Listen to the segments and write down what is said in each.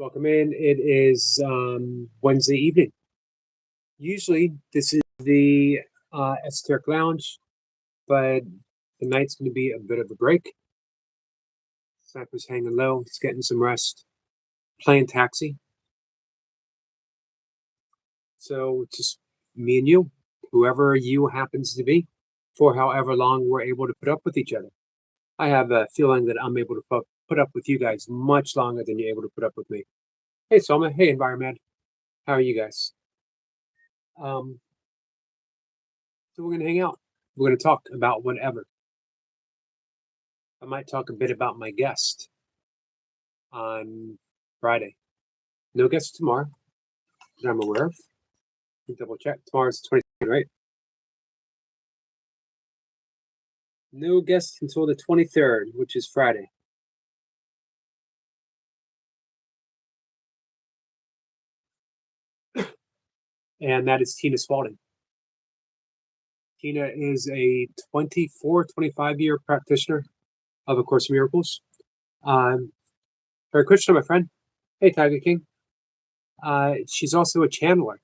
Welcome in. It is Wednesday evening. Usually, this is the Esoteric Lounge, but the night's going to be a bit of a break. Sniper's hanging low, he's getting some rest, playing taxi. So, just me and you, whoever you happens to be, for however long we're able to put up with each other. I have a feeling that I'm able to put up with you guys much longer than you're able to put up with me. Hey, Soma. Hey, Environment. How are you guys? So we're going to hang out. We're going to talk about whatever. I might talk a bit about my guest on Friday. No guest tomorrow that I'm aware of. Double check. Tomorrow's 22nd, right? No guest until the 23rd, which is Friday. And that is Tina Spalding. Tina is a 25-year practitioner of A Course in Miracles. Hare Krishna, my friend. Hey, Tiger King. She's also a channeler.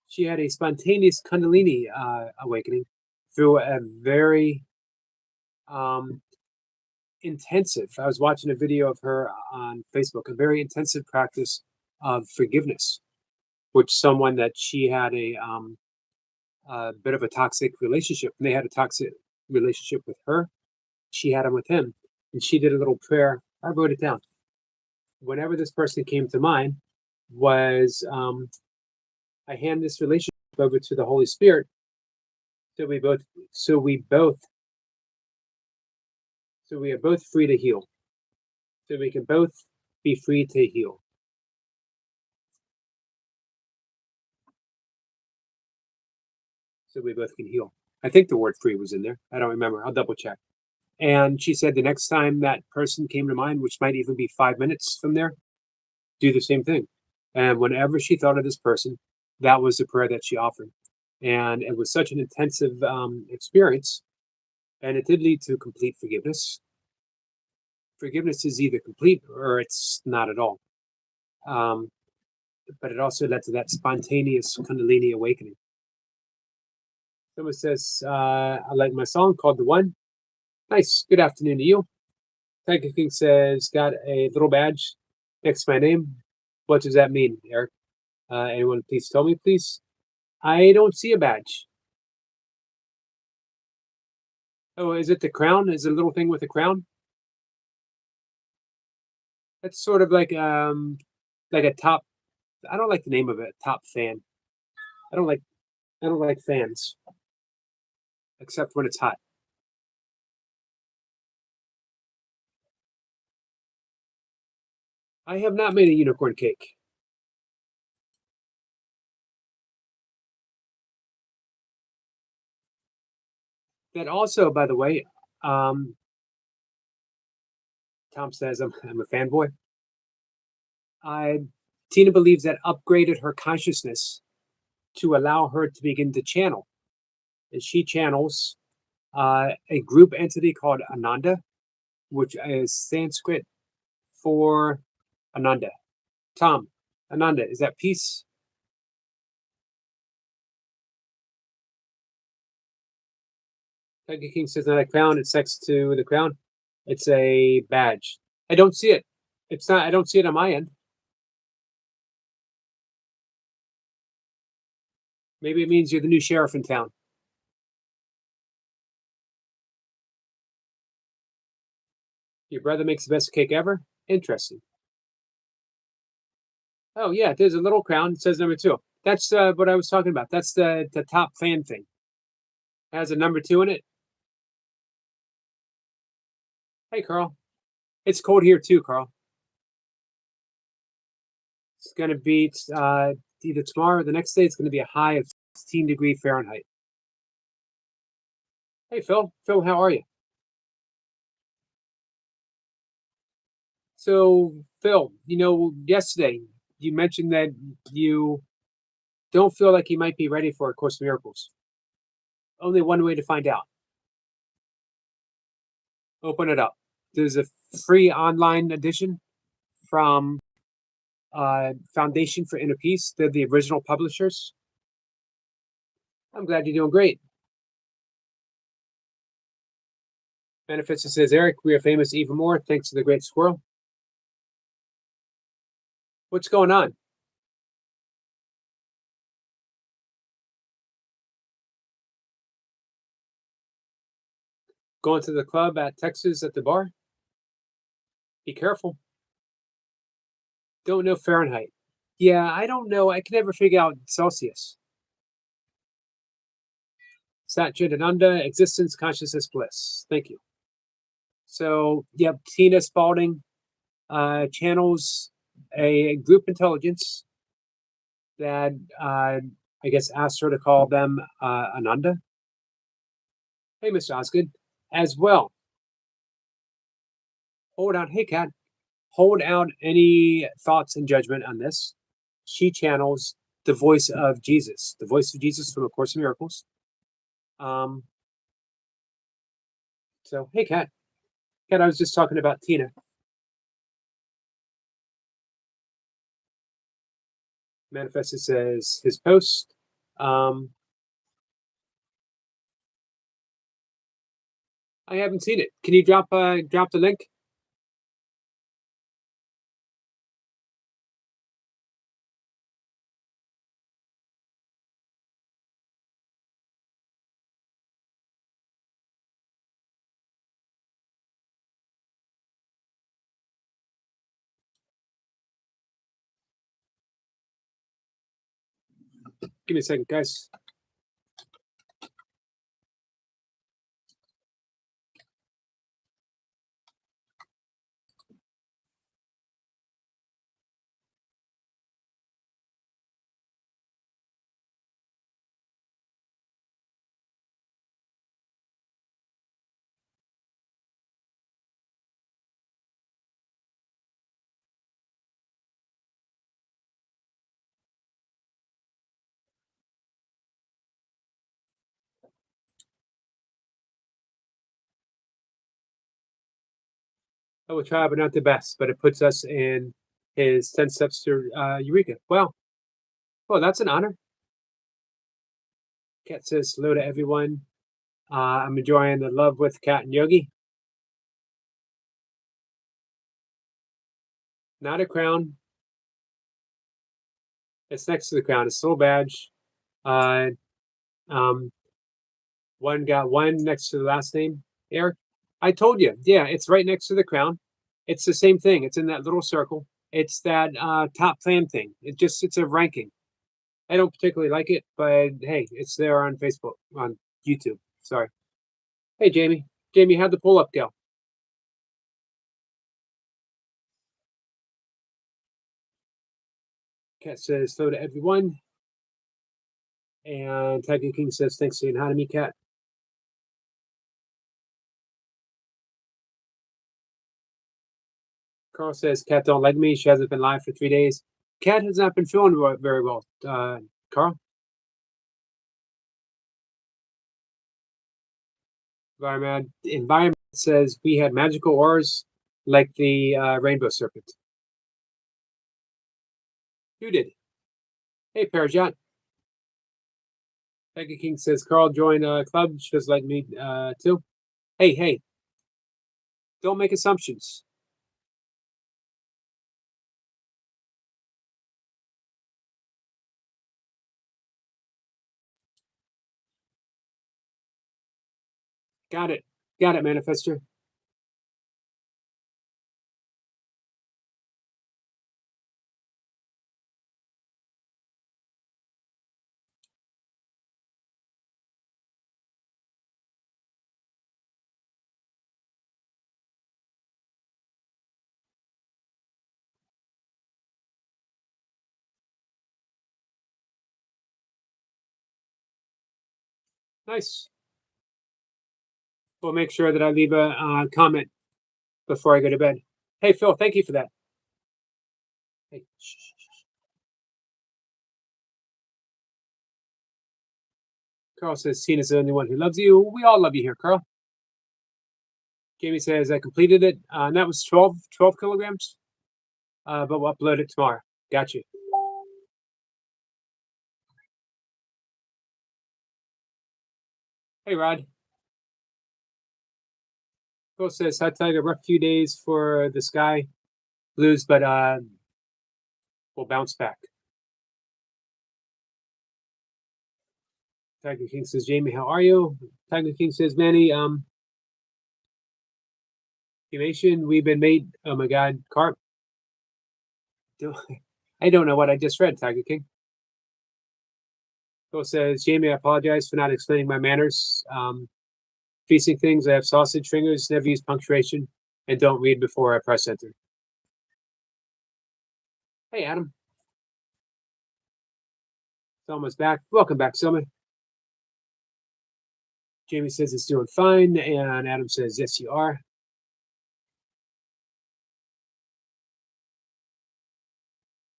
She had a spontaneous Kundalini awakening through a very intensive, I was watching a video of her on Facebook, a very intensive practice of forgiveness, which someone that she had a bit of a toxic relationship. And they had a toxic relationship with her. She had him with him. And she did a little prayer. I wrote it down. Whenever this person came to mind was, I hand this relationship over to the Holy Spirit. So we are both free to heal. So we can both be free to heal. So we both can heal. I think the word free was in there. I don't remember. I'll double check. And she said the next time that person came to mind, which might even be 5 minutes from there, do the same thing. And whenever she thought of this person, that was the prayer that she offered. And it was such an intensive experience. And it did lead to complete forgiveness. Forgiveness is either complete or it's not at all. But it also led to that spontaneous Kundalini awakening. Someone says, I like my song called The One. Nice. Good afternoon to you. Tiger King says, got a little badge next to my name. What does that mean, Eric? Anyone please tell me, please? I don't see a badge. Oh, is it the crown? Is it a little thing with a crown? That's sort of like a top. I don't like the name of it. Top fan. I don't like fans, except when it's hot. I have not made a unicorn cake. That also, by the way, Tom says I'm a fanboy. Tina believes that upgraded her consciousness to allow her to begin to channel. And she channels a group entity called Ananda, which is Sanskrit for Ananda. Tom, Ananda, is that peace? Tiger King says not a crown, it's next to the crown. It's a badge. I don't see it. It's not, I don't see it on my end. Maybe it means you're the new sheriff in town. Your brother makes the best cake ever? Interesting. Oh, yeah, there's a little crown. It says number 2. That's what I was talking about. That's the top fan thing. It has a number 2 in it. Hey, Carl. It's cold here too, Carl. It's going to be either tomorrow or the next day. It's going to be a high of 16 degrees Fahrenheit. Hey, Phil. Phil, how are you? So, Phil, yesterday you mentioned that you don't feel like you might be ready for A Course in Miracles. Only one way to find out. Open it up. There's a free online edition from Foundation for Inner Peace. They're the original publishers. I'm glad you're doing great. Manifestor says, Eric, we are famous even more thanks to the Great Squirrel. What's going on? Going to the club at Texas at the bar? Be careful. Don't know Fahrenheit. Yeah, I don't know. I can never figure out Celsius. Sat Chidananda, existence, consciousness, bliss. Thank you. So, yep, Tina Spalding channels a group intelligence that I guess asked her to call them Ananda. Hey, Mr. Osgood, as well. Hold out. Hey, Kat. Hold out any thoughts and judgment on this. She channels the voice of Jesus from A Course in Miracles. So, hey, Kat. Kat, I was just talking about Tina. Manifested says his post. I haven't seen it. Can you drop the link? Give me a second, guys. I will try, but not the best. But it puts us in his 10 steps to Eureka. Well, that's an honor. Kat says hello to everyone. I'm enjoying the love with Kat and Yogi. Not a crown. It's next to the crown. It's a little badge. One got one next to the last name. Eric, I told you. Yeah, it's right next to the crown. It's the same thing. It's in that little circle. It's that top plan thing. It's a ranking. I don't particularly like it, but hey, it's there on Facebook, on YouTube. Sorry. Hey, Jamie. Jamie, how'd the pull up go? Kat says hello to everyone. And Tiger King says thanks for saying hi to me, Kat. Carl says Kat don't like me. She hasn't been live for 3 days. Kat has not been feeling very well. Carl. Environment says we had magical auras like the rainbow serpent. You did. Hey, Parajat. Tiger King says Carl joined a club. She does like me too. Hey. Don't make assumptions. Got it, Manifestor. Nice. We'll make sure that I leave a comment before I go to bed. Hey, Phil, thank you for that. Hey, shh. Carl says Tina's the only one who loves you. We all love you here, Carl. Jamie says I completed it. And that was 12 kilograms. but we'll upload it tomorrow. Got you. Hey, Rod. Phil says, "Hi, Tiger. Rough few days for the Sky Blues, but we'll bounce back." Tiger King says, "Jamie, how are you?" Tiger King says, "Manny, cremation, we've been made." Oh my God, carp. I don't know what I just read, Tiger King. Phil says, "Jamie, I apologize for not explaining my manners. Feasting things. I have sausage fingers, never use punctuation, and don't read before I press enter." Hey, Adam. Selma's back. Welcome back, Selma. Jamie says it's doing fine, and Adam says, "Yes, you are."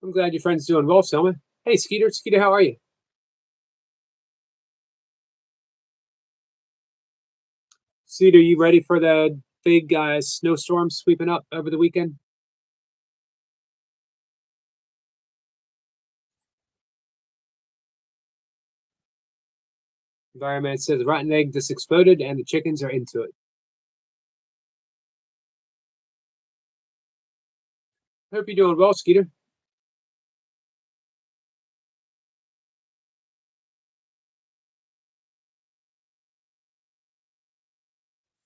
I'm glad your friend's doing well, Selma. Hey, Skeeter. Skeeter, how are you? Skeeter, you ready for the big snowstorm sweeping up over the weekend? Environment says rotten egg just exploded and the chickens are into it. Hope you're doing well, Skeeter.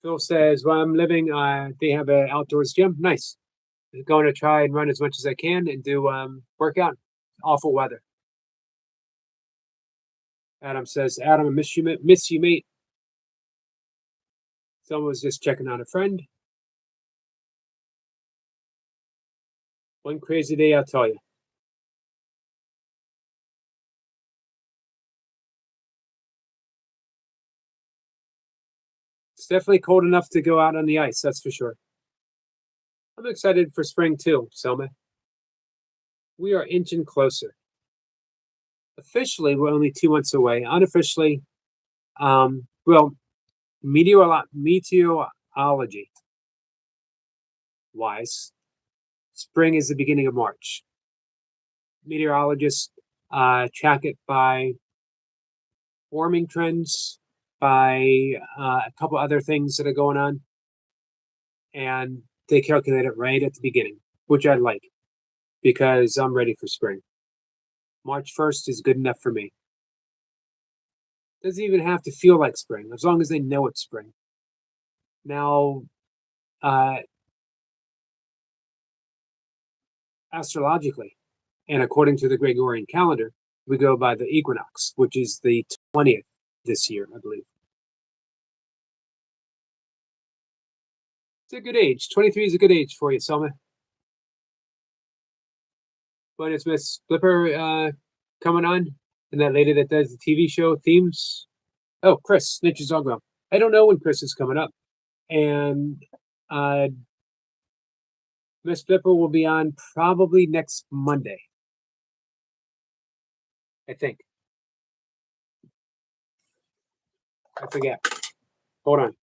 Phil says, "Where I'm living, they have an outdoors gym. Nice. Going to try and run as much as I can and do workout. Awful weather." Adam says, "Adam, I miss you, mate." Someone was just checking on a friend. One crazy day, I'll tell you. It's definitely cold enough to go out on the ice, that's for sure. I'm excited for spring too, Selma. We are inching closer. Officially, we're only 2 months away. Unofficially, well, meteorology wise, spring is the beginning of March. Meteorologists track it by warming trends, by a couple other things that are going on, and they calculate it right at the beginning, which I like because I'm ready for spring. March 1st is good enough for me. Doesn't even have to feel like spring as long as they know it's spring. Now, uh, astrologically, and according to the Gregorian calendar, we go by the equinox, which is the 20th this year, I believe. It's a good age. 23 is a good age for you, Selma. But it's Miss Flipper coming on, and that lady that does the TV show themes. Oh, Chris, Nature's Dog. I don't know when Chris is coming up. And uh, Miss Flipper will be on probably next Monday, I think. I forget. Hold on.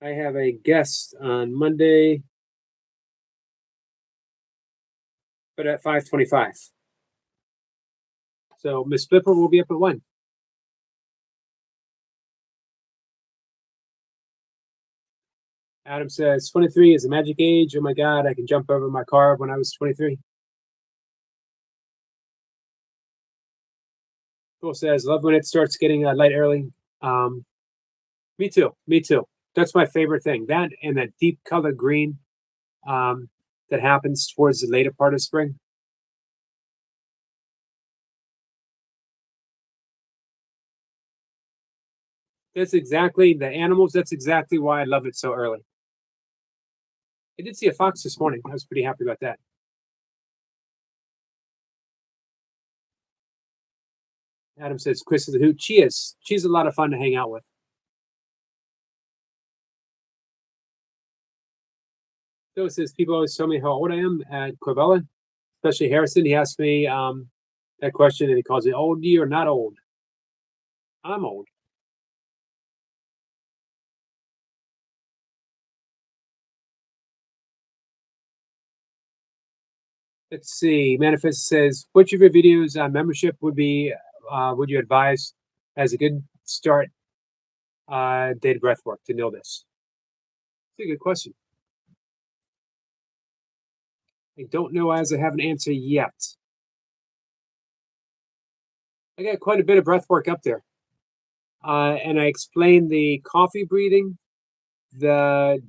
I have a guest on Monday, but at 5:25. So Miss Flipper will be up at 1. Adam says 23 is a magic age. Oh my God, I can jump over my car when I was 23. Cool says, "Love when it starts getting light early." Um, Me too. Me too. That's my favorite thing. That and that deep color green um, that happens towards the later part of spring. That's exactly the animals. That's exactly why I love it so early. I did see a fox this morning. I was pretty happy about that. Adam says, "Chris is a hoot." She is. She's a lot of fun to hang out with. Phil says, "People always tell me how old I am at Corvella, especially Harrison. He asked me that question and he calls it old or not old. I'm old. Let's see. Manifest says, which of your videos on membership would you advise as a good start data breath work to know this? It's a good question. I don't know as I have an answer yet. I got quite a bit of breath work up there. And I explained the coffee breathing, the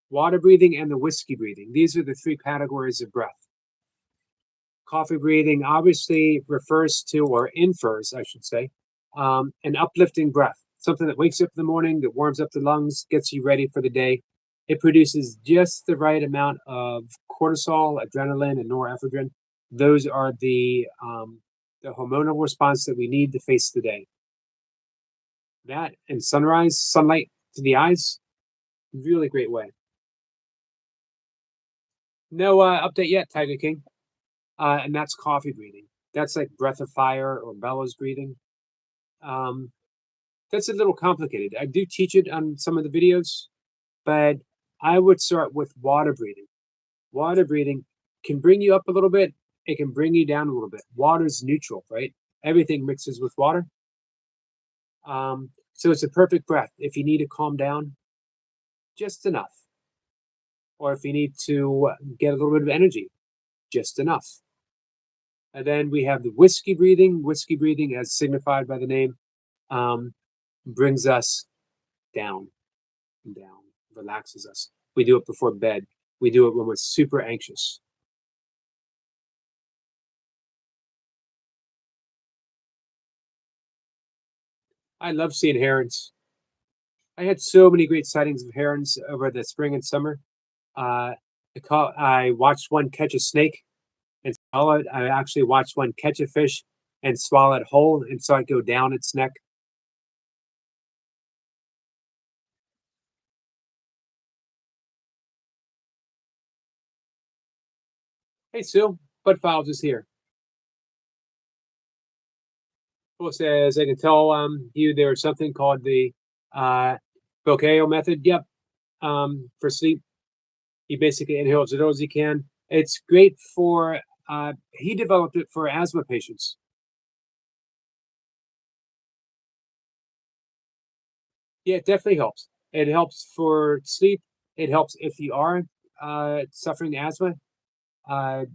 water breathing, and the whiskey breathing. These are the three categories of breath. Coffee breathing obviously refers to, or infers, I should say, an uplifting breath, something that wakes you up in the morning, that warms up the lungs, gets you ready for the day. It produces just the right amount of cortisol, adrenaline, and norepinephrine. Those are the hormonal response that we need to face the day. That and sunrise, sunlight to the eyes, really great way. No update yet, Tiger King. And that's coffee breathing. That's like breath of fire or bellows breathing. Um, that's a little complicated. I do teach it on some of the videos, but I would start with water breathing. Water breathing can bring you up a little bit. It can bring you down a little bit. Water's neutral, right? Everything mixes with water. So it's a perfect breath. If you need to calm down, just enough. Or if you need to get a little bit of energy, just enough. And then we have the whiskey breathing. Whiskey breathing, as signified by the name, brings us down, relaxes us. We do it before bed. We do it when we're super anxious. I love seeing herons. I had so many great sightings of herons over the spring and summer. I watched one catch a snake and swallow it. I actually watched one catch a fish and swallow it whole and saw it go down its neck. Hey, Sue, Bud Files is here. Well, says I can tell you there's something called the uh, Bocao method. Yep, for sleep. He basically inhales as little as he can. It's great for. He developed it for asthma patients. Yeah, it definitely helps. It helps for sleep. It helps if you are suffering asthma. Uh,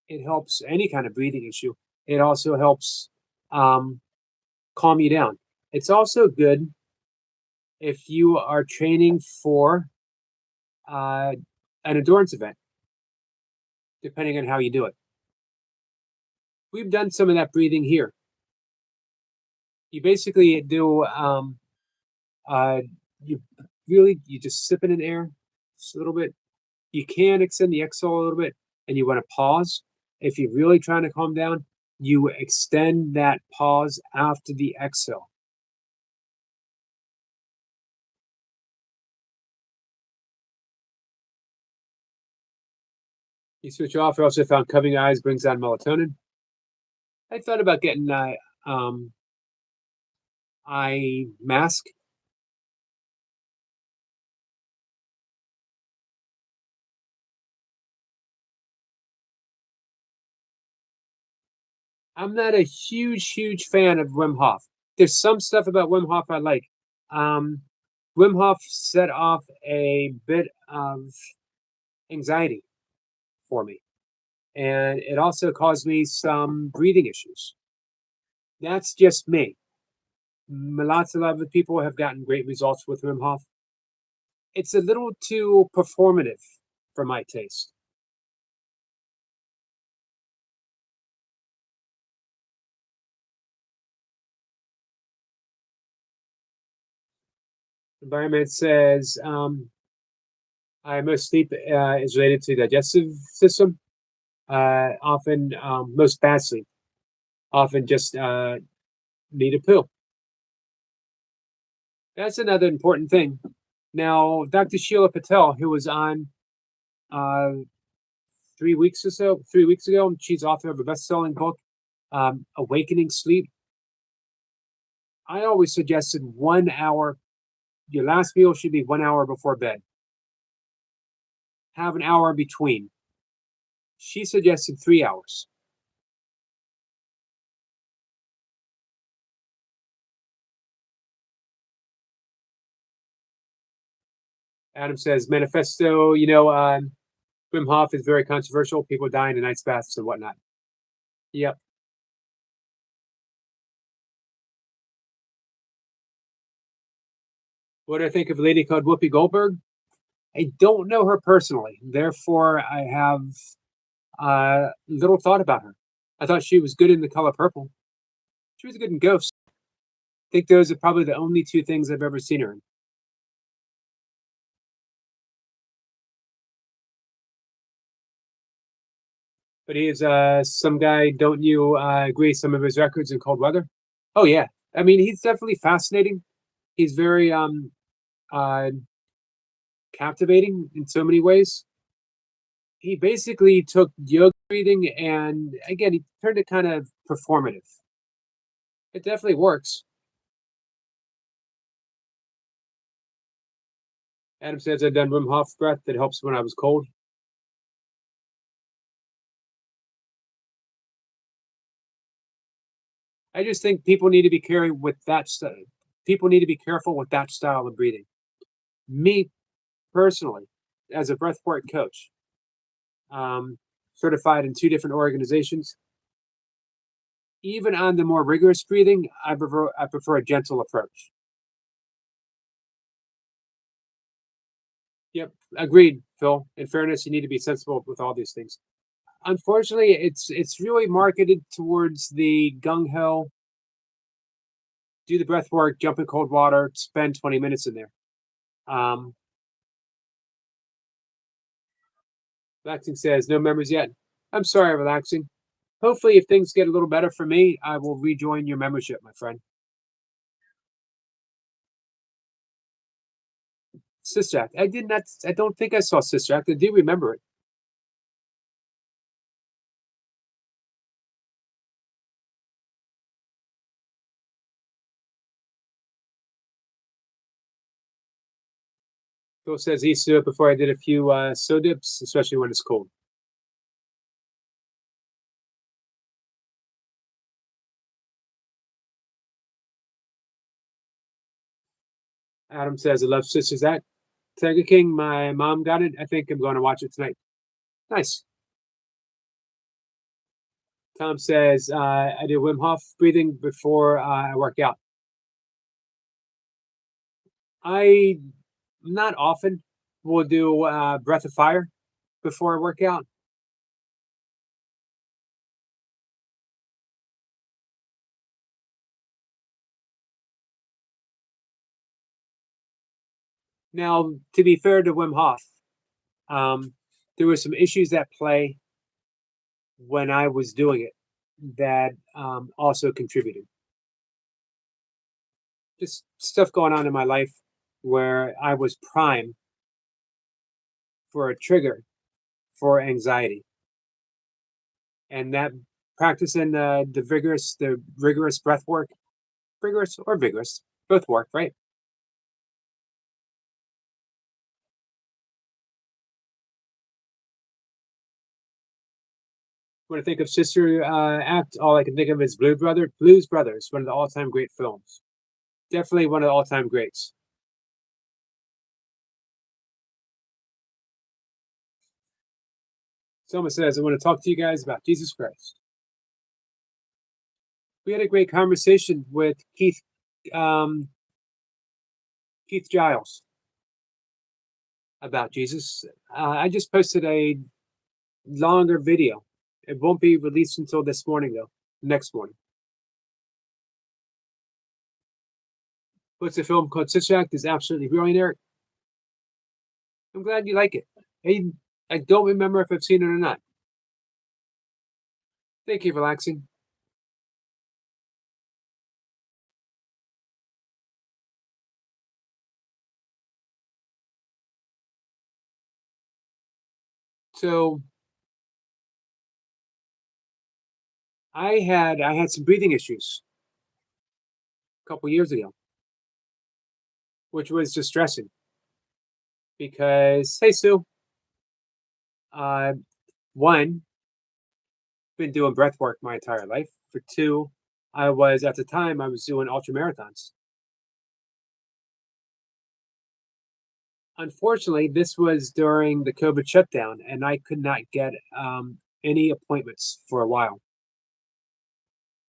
it helps any kind of breathing issue. It also helps um, calm you down. It's also good if you are training for uh, an endurance event, depending on how you do it. We've done some of that breathing here. You basically do uh, you just sip it in air just a little bit. You can extend the exhale a little bit, and you want to pause. If you're really trying to calm down, you extend that pause after the exhale. You switch off. I also found covering eyes brings down melatonin. I thought about getting um, eye mask. I'm not a huge fan of Wim Hof. There's some stuff about Wim Hof I like. Um, Wim Hof set off a bit of anxiety for me, and it also caused me some breathing issues. That's just me. Lots of other people have gotten great results with Wim Hof. It's a little too performative for my taste. Environment says most sleep is related to digestive system. Often, most bad sleep. Often just need a poo. That's another important thing. Now, Dr. Sheila Patel, who was on uh, 3 weeks ago, she's author of a best-selling book, Awakening Sleep. I always suggested 1 hour. Your last meal should be 1 hour before bed. Have an hour in between. She suggested 3 hours. Adam says, Manifesto, Wim Hof is very controversial. People dying in ice baths and whatnot. Yep. What do I think of a lady called Whoopi Goldberg? I don't know her personally. Therefore, I have little thought about her. I thought she was good in The Color Purple. She was good in Ghost. I think those are probably the only two things I've ever seen her in. But he is some guy. Don't you agree? Some of his records in Cold Weather. Oh yeah, I mean he's definitely fascinating. He's very uh, captivating in so many ways. He basically took yoga breathing and again he turned it kind of performative. It definitely works. Adam says I've done Wim Hof breath that helps when I was cold. I just think people need to be careful with that. People need to be careful with that style of breathing. Me personally, as a breathwork coach, um, certified in two different organizations, even on the more rigorous breathing, I prefer a gentle approach. Yep, agreed, Phil. In fairness, you need to be sensible with all these things. Unfortunately, it's really marketed towards the gung ho, do the breath work, jump in cold water, spend 20 minutes in there. Um, Relaxing says no members yet. I'm sorry, relaxing. Hopefully, if things get a little better for me, I will rejoin your membership, my friend. Sister Act. I did not. I don't think I saw Sister Act. I do remember it. Phil says he used to do it before I did a few so dips, especially when it's cold. Adam says I love Sisters Act. Tiger King. My mom got it. I think I'm going to watch it tonight. Nice. Tom says I do Wim Hof breathing before I work out. I not often will do breath of fire before I work out. Now, to be fair to Wim Hof, um, there were some issues at play when I was doing it that also contributed. Just stuff going on in my life where I was prime for a trigger for anxiety, and that practicing the rigorous breath work, rigorous or vigorous, both work, right? When I think of Sister Act, all I can think of is Blues Brothers, one of the all-time great films. Definitely one of the all-time greats. Someone says, I want to talk to you guys about Jesus Christ. We had a great conversation with um, Keith Giles about Jesus. I just posted a longer video. It won't be released until this morning, though. Next morning. What's a film called Sister Act is absolutely brilliant, Eric. I'm glad you like it. I don't remember if I've seen it or not. Thank you, relaxing. So I had some breathing issues a couple years ago, which was distressing because hey Sue, uh, one been doing breath work my entire life. For two, I was at the time I was doing ultra marathons. Unfortunately, this was during the COVID shutdown, and I could not get any appointments for a while.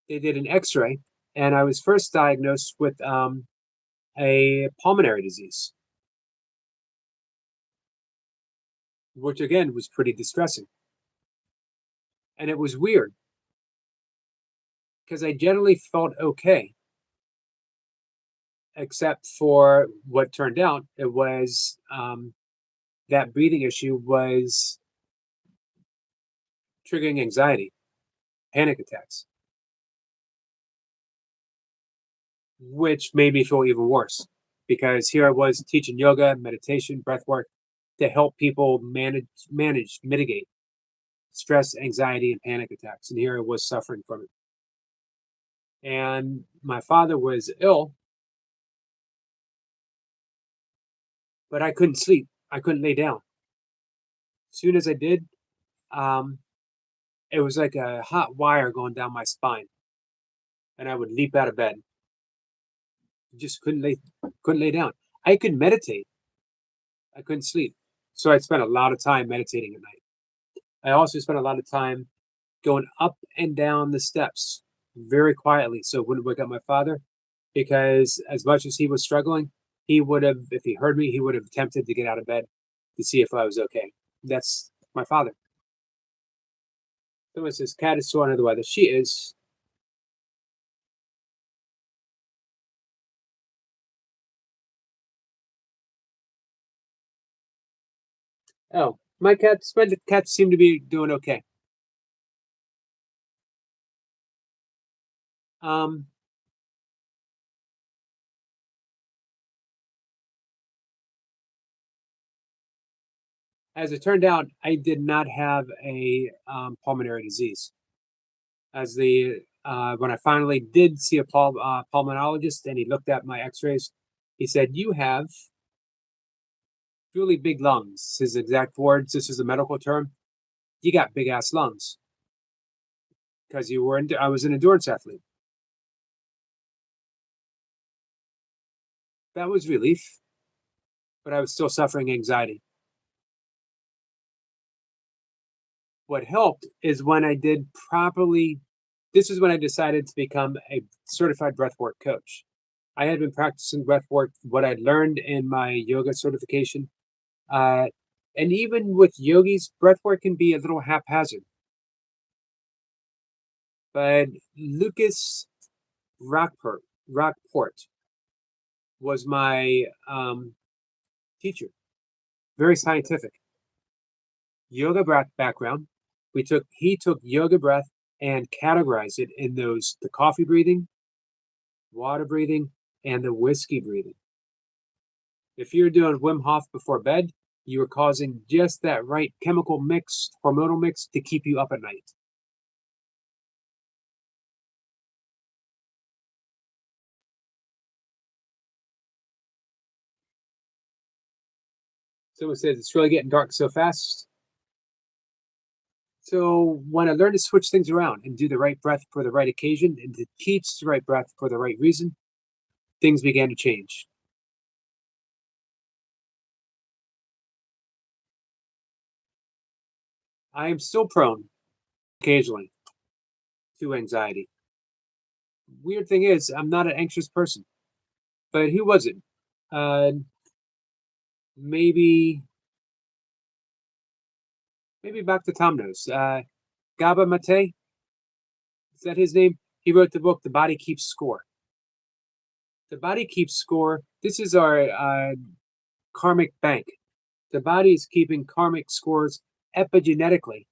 They did an X-ray, and I was first diagnosed with a pulmonary disease, which again was pretty distressing. And it was weird because I generally felt okay, except for what turned out. It was that breathing issue was triggering anxiety, panic attacks, which made me feel even worse because here I was teaching yoga, meditation, breath work to help people mitigate stress, anxiety, and panic attacks. And here I was suffering from it. And my father was ill, but I couldn't sleep. I couldn't lay down. As soon as I did, um, it was like a hot wire going down my spine, and I would leap out of bed. Just couldn't lay down. I could meditate. I couldn't sleep. So I spent a lot of time meditating at night. I also spent a lot of time going up and down the steps very quietly so it wouldn't wake up my father, because as much as he was struggling, he would have, if he heard me, he would have attempted to get out of bed to see if I was okay. That's my father. Someone says, Cat is so under the weather. She is. Oh, my cats seem to be doing okay. Um, as it turned out, I did not have a pulmonary disease. As the When I finally did see a pulmonologist and he looked at my X-rays, he said, "You have really big lungs." His exact words. This is a medical term. You got big ass lungs because I was an endurance athlete. That was relief, but I was still suffering anxiety. What helped is when I did properly. This is when I decided to become a certified breathwork coach. I had been practicing breathwork, what I'd learned in my yoga certification. Uh, and even with yogis, breathwork can be a little haphazard. But Lucas Rockport was my teacher. Very scientific. Yoga breath background. He took yoga breath and categorized it in the coffee breathing, water breathing, and the whiskey breathing. If you're doing Wim Hof before bed, you are causing just that right chemical mix, hormonal mix to keep you up at night. Someone says it's really getting dark so fast. So when I learned to switch things around and do the right breath for the right occasion and to teach the right breath for the right reason, things began to change. I am still prone occasionally to anxiety. Weird thing is, I'm not an anxious person, but who wasn't? Uh, maybe maybe back to Tom knows. Gaba Mate, is that his name? He wrote the book The Body Keeps Score. The body keeps score. This is our karmic bank. The body is keeping karmic scores epigenetically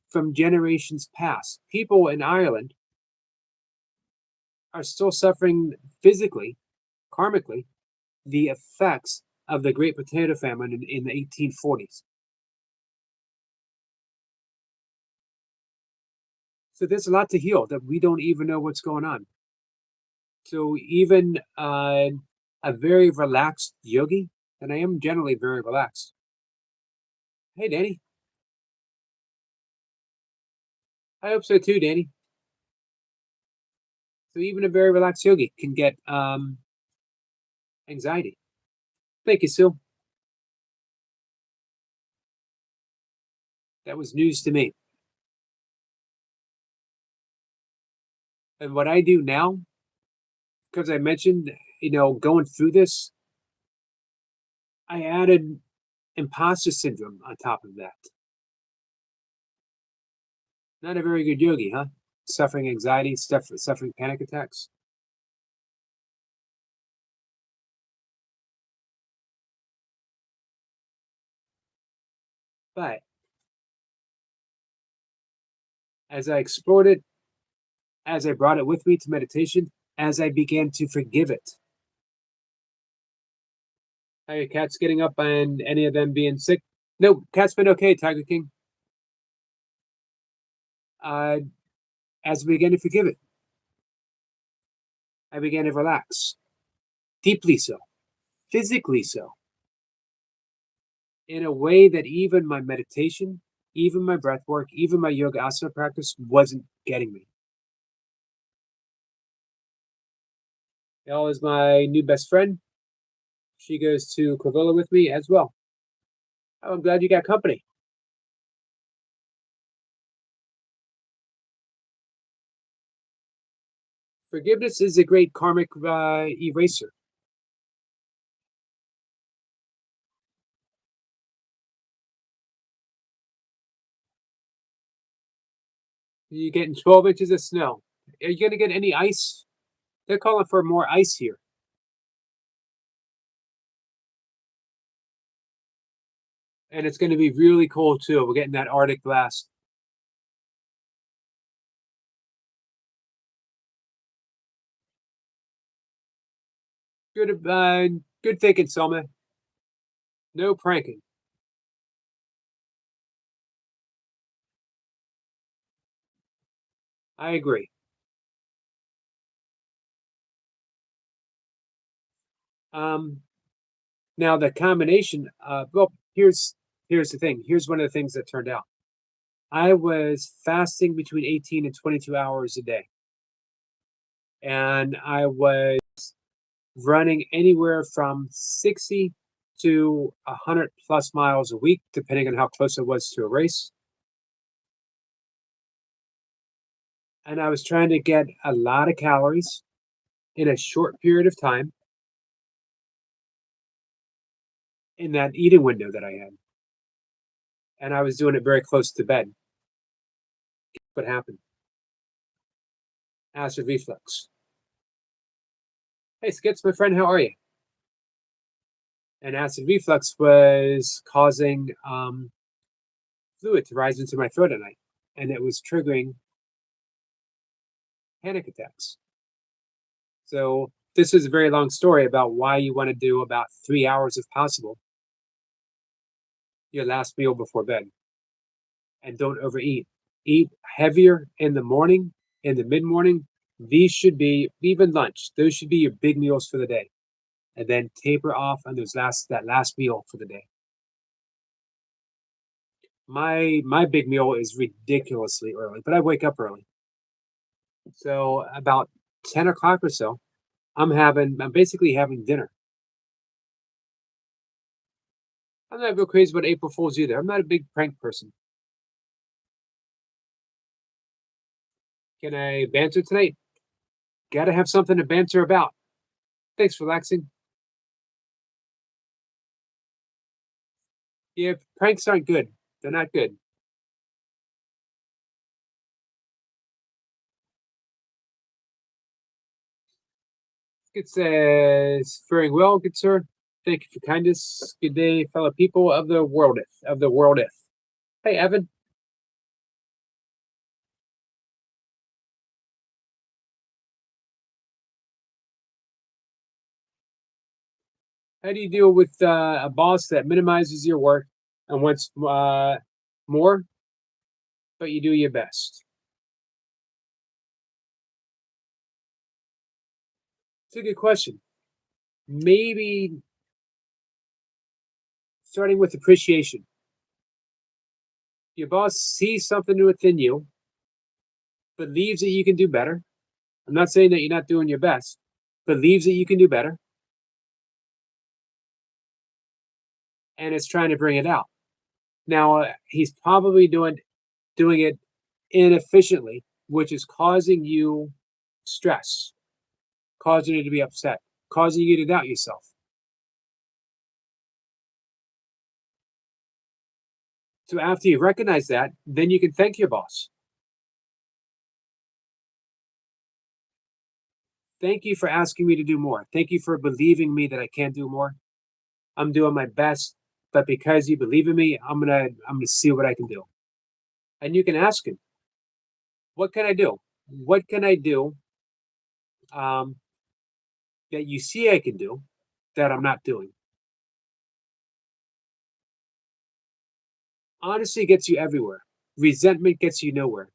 from generations past. People in Ireland are still suffering physically, karmically, the effects of the Great Potato Famine in the 1840s. So there's a lot to heal that we don't even know what's going on. So even a very relaxed yogi, and I am generally very relaxed. Hey, Danny. I hope so too, Danny. So even a very relaxed yogi can get anxiety. Thank you, Sue. That was news to me. And what I do now, because I mentioned, going through this, I added imposter syndrome on top of that. Not a very good yogi, huh? Suffering anxiety, suffering panic attacks. But as I explored it, as I brought it with me to meditation, as I began to forgive it. Are your cats getting up and any of them being sick? No, cat's been okay, Tiger King. Uh, as I began to forgive it, I began to relax, deeply so, physically so, in a way that even my meditation, even my breath work, even my yoga asana practice wasn't getting me. Elle is my new best friend. She goes to Covilla with me as well. Oh, I'm glad you got company. Forgiveness is a great karmic eraser. You're getting 12 inches of snow. Are you going to get any ice? They're calling for more ice here. And it's going to be really cold too. We're getting that Arctic blast. Good thinking, Selma. No pranking. I agree. Um, Now the combination. Well, here's the thing. Here's one of the things that turned out. I was fasting between 18 and 22 hours a day, and I was running anywhere from 60 to 100 plus miles a week, depending on how close it was to a race. And I was trying to get a lot of calories in a short period of time in that eating window that I had. And I was doing it very close to bed. What happened? Acid reflux. Hey, Skips, my friend, how are you? And acid reflux was causing fluid to rise into my throat at night. And it was triggering panic attacks. So this is a very long story about why you want to do about 3 hours, if possible, your last meal before bed. And don't overeat. Eat heavier in the morning, in the mid morning. These should be even lunch. Those should be your big meals for the day, and then taper off on that last meal for the day. My big meal is ridiculously early, but I wake up early. So about 10 o'clock or so, I'm basically having dinner. I'm not real crazy about April Fools either. I'm not a big prank person. Can I banter tonight? Gotta have something to banter about. Thanks for relaxing. Yeah, pranks aren't good. They're not good. It says, faring well, good sir. Thank you for kindness. Good day, fellow people of the worldeth. Hey, Evan. How do you deal with a boss that minimizes your work and wants more, but you do your best? It's a good question. Maybe starting with appreciation. Your boss sees something within you believes that you can do better. I'm not saying that you're not doing your best, believes that you can do better, and is trying to bring it out. Now, he's probably doing it inefficiently, which is causing you stress, causing you to be upset, causing you to doubt yourself. So after you recognize that, then you can thank your boss. Thank you for asking me to do more. Thank you for believing me that I can do more. I'm doing my best, but because you believe in me, I'm gonna see what I can do. And you can ask him, what can I do? What can I do um, that you see I can do that I'm not doing? Honesty gets you everywhere. Resentment gets you nowhere.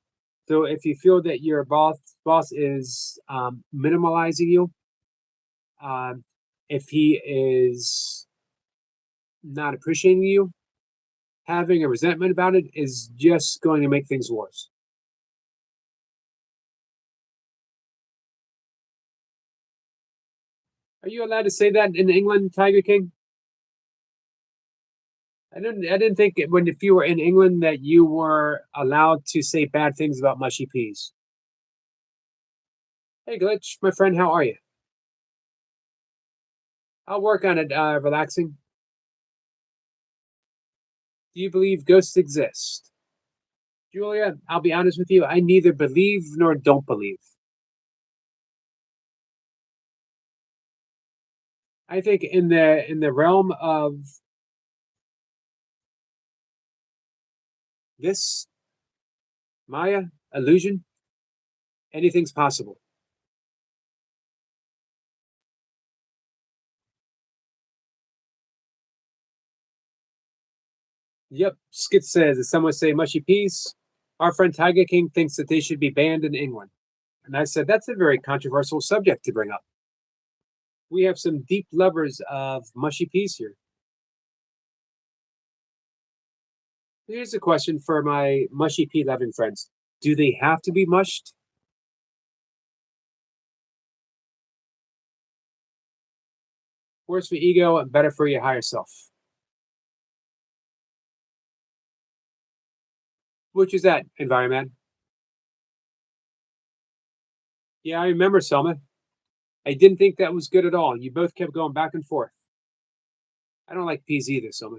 So if you feel that your boss is minimalizing you, um, if he is not appreciating you, having a resentment about it is just going to make things worse. Are you allowed to say that in England, Tiger King? I didn't think when if you were in England that you were allowed to say bad things about mushy peas. Hey Glitch, my friend, how are you? I'll work on it. Relaxing. Do you believe ghosts exist? Julia, I'll be honest with you. I neither believe nor don't believe. I think in the realm of this Maya illusion, anything's possible. Yep, Skit says, as someone say mushy peas, our friend Tiger King thinks that they should be banned in England. And I said, that's a very controversial subject to bring up. We have some deep lovers of mushy peas here. Here's a question for my mushy pea loving friends. Do they have to be mushed? Worse for ego and better for your higher self. Which is that, environment? Yeah, I remember, Selma. I didn't think that was good at all. You both kept going back and forth. I don't like peas either, Selma.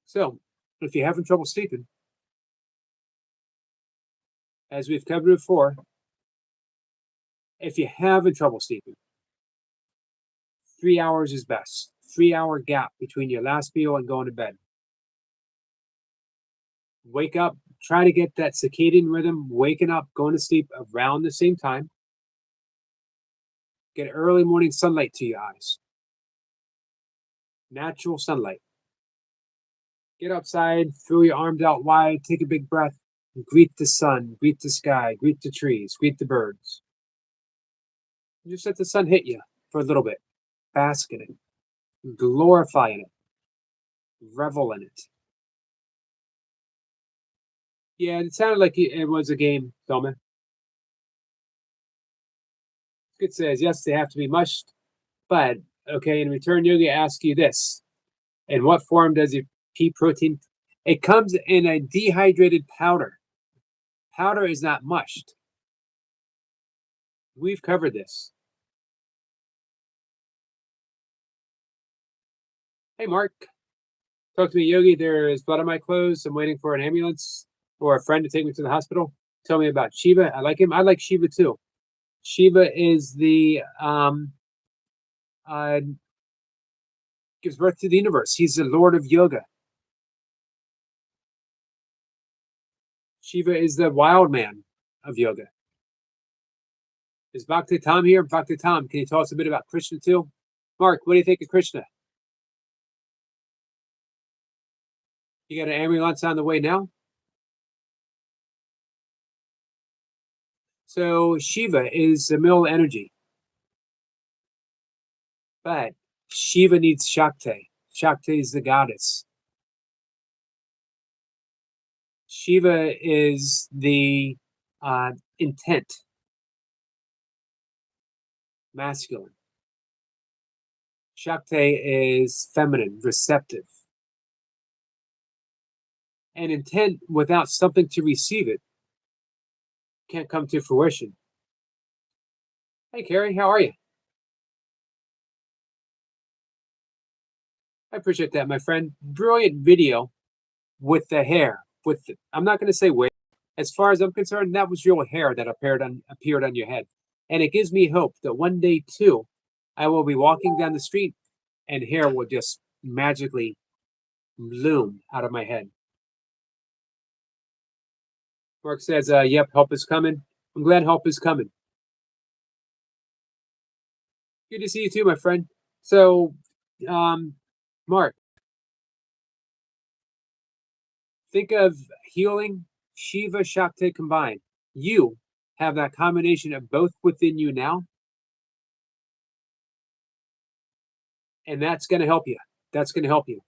So, if you're having trouble sleeping, as we've covered before, if you're having trouble sleeping, 3 hours is best. 3 hour gap between your last meal and going to bed. Wake up, try to get that circadian rhythm, waking up, going to sleep around the same time. Get early morning sunlight to your eyes. Natural sunlight. Get outside, throw your arms out wide, take a big breath, greet the sun, greet the sky, greet the trees, greet the birds. Just let the sun hit you for a little bit. Bask in it, glorify in it, revel in it. Yeah, it sounded like it was a game, Thelma. It says, yes, they have to be mushed, but okay, in return, Yogi asks you this. In what form does your pea protein? It comes in a dehydrated powder. Powder is not mushed. We've covered this. Hey, Mark. Talk to me, Yogi. There is blood on my clothes. I'm waiting for an ambulance or a friend to take me to the hospital. Tell me about Shiva. I like him. I like Shiva too. Shiva is the uh, gives birth to the universe. He's the Lord of Yoga. Shiva is the wild man of yoga. Is Bhakti Tom here? Bhakti Tom, can you tell us a bit about Krishna too? Mark, what do you think of Krishna? You got an ambulance on the way now? So Shiva is the male energy, but Shiva needs Shakti. Shakti is the goddess. Shiva is the intent, masculine. Shakti is feminine, receptive. And intent without something to receive it can't come to fruition. Hey, Carrie, how are you? I appreciate that, my friend. Brilliant video with the hair. I'm not going to say wig. As far as I'm concerned, that was real hair that appeared on your head, and it gives me hope that one day too, I will be walking down the street and hair will just magically bloom out of my head. Mark says, "Yep, help is coming." I'm glad help is coming. Good to see you too, my friend. So, Mark, think of healing, Shiva, Shakti combined. You have that combination of both within you now, and that's going to help you. That's going to help you.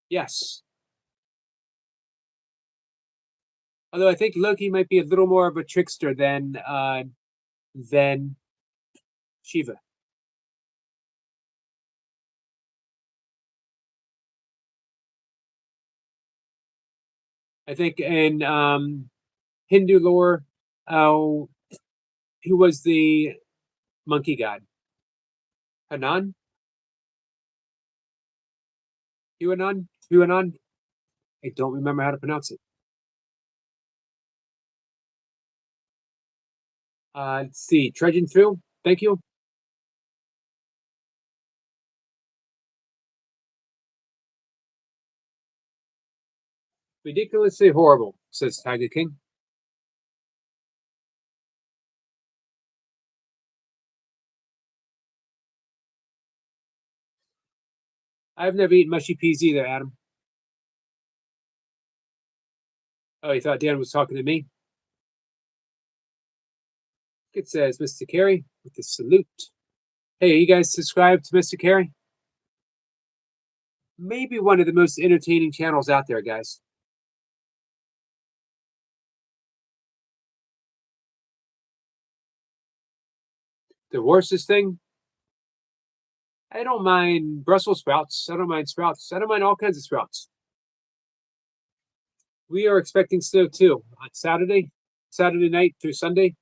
Yes. Although I think Loki might be a little more of a trickster than Shiva. I think in Hindu lore, uh, who was the monkey god? Hanan? Huanan? Huanan? I don't remember how to pronounce it. Let's see. Trudging through. Thank you. Ridiculously horrible, says Tiger King. I've never eaten mushy peas either, Adam. Oh, you thought Dan was talking to me? It says Mr. Carey with the salute. Hey, you guys subscribe to Mr. Carey? Maybe one of the most entertaining channels out there, guys. The worstest thing, I don't mind Brussels sprouts. I don't mind sprouts. I don't mind all kinds of sprouts. We are expecting snow too on Saturday night through Sunday.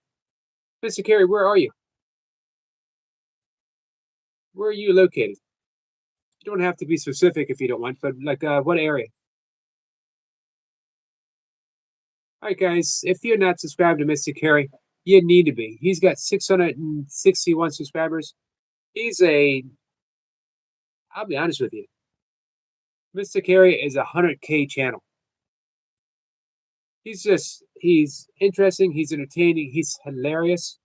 Mr. Carey, where are you? Where are you located? You don't have to be specific if you don't want, but like what area? All right, guys, if you're not subscribed to Mr. Carey, you need to be. He's got 661 subscribers. I'll be honest with you, Mr. Carey is a 100K channel. He's interesting, he's entertaining, he's hilarious.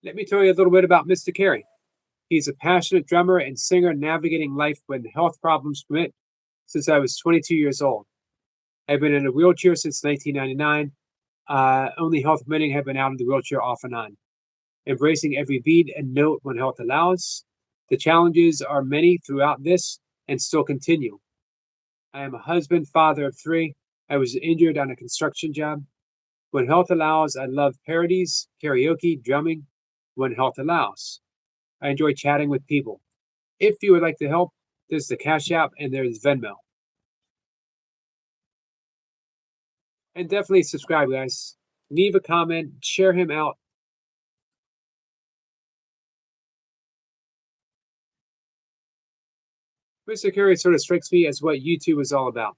Let me tell you a little bit about Mr. Carey. He's a passionate drummer and singer navigating life when health problems permit since I was 22 years old. I've been in a wheelchair since 1999. Only health permitting, have been out of the wheelchair off and on. Embracing every beat and note when health allows. The challenges are many throughout this and still continue. I am a husband, father of 3. I was injured on a construction job. When health allows, I love parodies, karaoke, drumming. When health allows, I enjoy chatting with people. If you would like to help, there's the Cash App and there's Venmo. And definitely subscribe, guys. Leave a comment, share him out. Mr. Curry sort of strikes me as what YouTube is all about.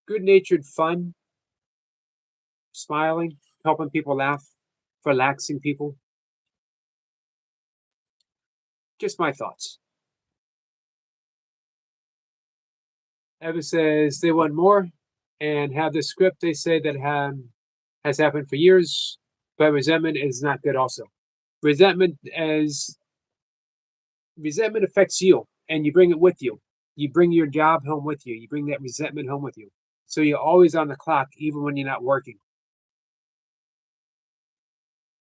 Good-natured fun, smiling, helping people laugh, relaxing people. Just my thoughts. Eva says they want more and have the script they say that has happened for years, but resentment is not good also. Resentment is resentment affects you, and you bring it with you. You bring your job home with you. You bring that resentment home with you. So you're always on the clock, even when you're not working.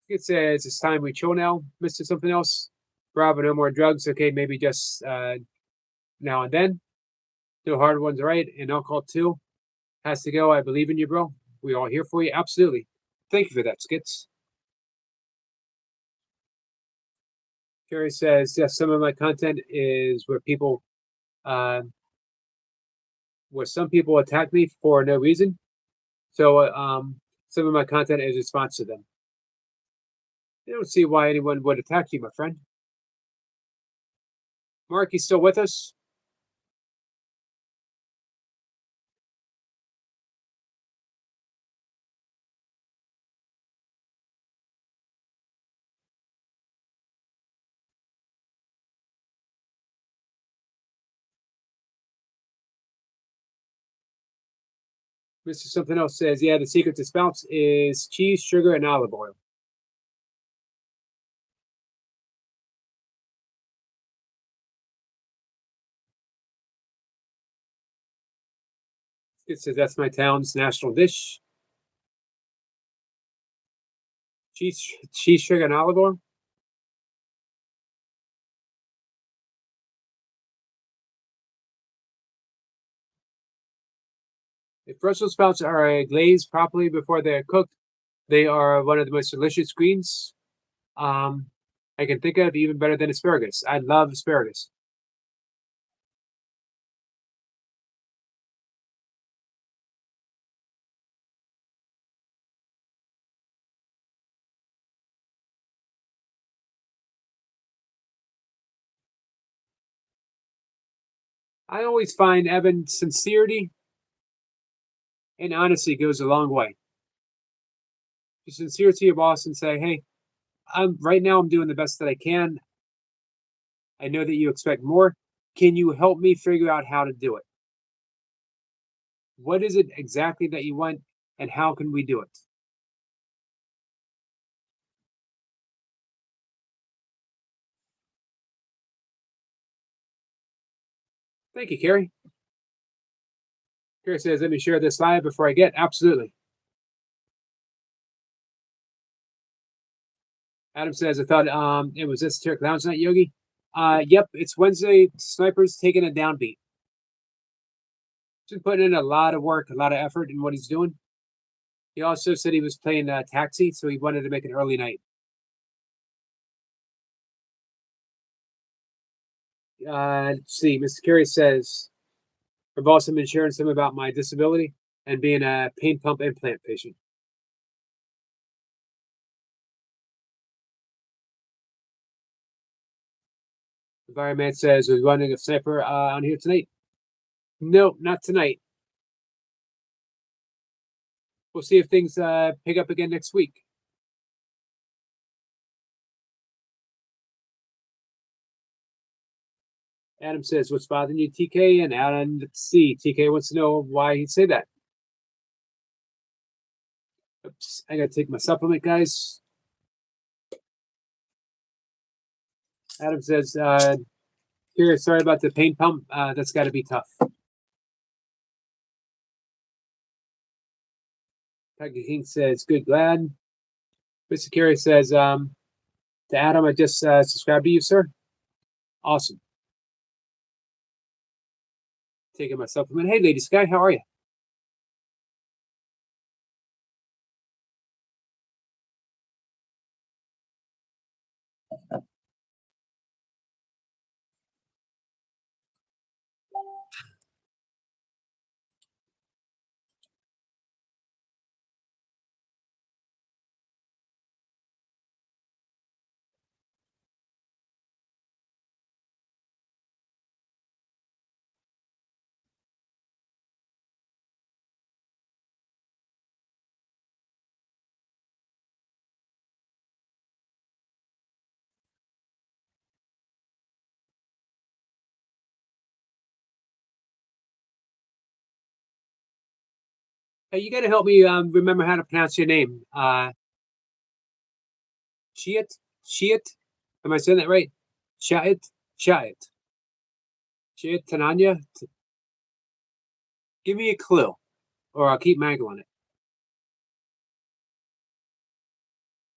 It says it's time we chill now, Mr. Something Else. Bravo, no more drugs. Okay, maybe just now and then. No hard ones, right? And alcohol too. Has to go. I believe in you, bro. We all here for you. Absolutely. Thank you for that, Skits. Jerry says, yes, some of my content is uh, where some people attack me for no reason. So some of my content is a response to them. I don't see why anyone would attack you, my friend. Mark, you still with us? Mr. Something Else says, yeah, the secret to spouts is cheese, sugar, and olive oil. It says that's my town's national dish. Cheese, sugar, and olive oil. If Brussels sprouts are glazed properly before they're cooked, they are one of the most delicious greens I can think of, even better than asparagus. I love asparagus. I always find, Evan, sincerity and honesty goes a long way. Be sincere to your boss and say, hey, I'm right now I'm doing the best that I can. I know that you expect more. Can you help me figure out how to do it? What is it exactly that you want and how can we do it? Thank you, Carrie. Carrie says, let me share this live before I get. Absolutely. Adam says, I thought it was Esoteric Lounge Night, Yogi. Yep, it's Wednesday. Sniper's taking a downbeat. He's been putting in a lot of work, a lot of effort in what he's doing. He also said he was playing Taxi, so he wanted to make an early night. Let's see. Mr. Carey says, I've also been sharing some about my disability and being a pain pump implant patient. Environment says, we're running a sniper on here tonight. No, not tonight. We'll see if things pick up again next week. Adam says, what's bothering you, TK? And Adam, let's see. TK wants to know why he'd say that. Oops, I gotta take my supplement, guys. Adam says, here, sorry about the pain pump. That's got to be tough. Tiger King says, good, glad. Mr. Carey says, to Adam, I just subscribed to you, sir. Awesome. Taking my supplement. Hey, Lady Sky, how are you? Hey, you got to help me remember how to pronounce your name. Chiat? Chiat? Am I saying that right? Chiat? Chait. Chait Tananya? Give me a clue, or I'll keep mangling it.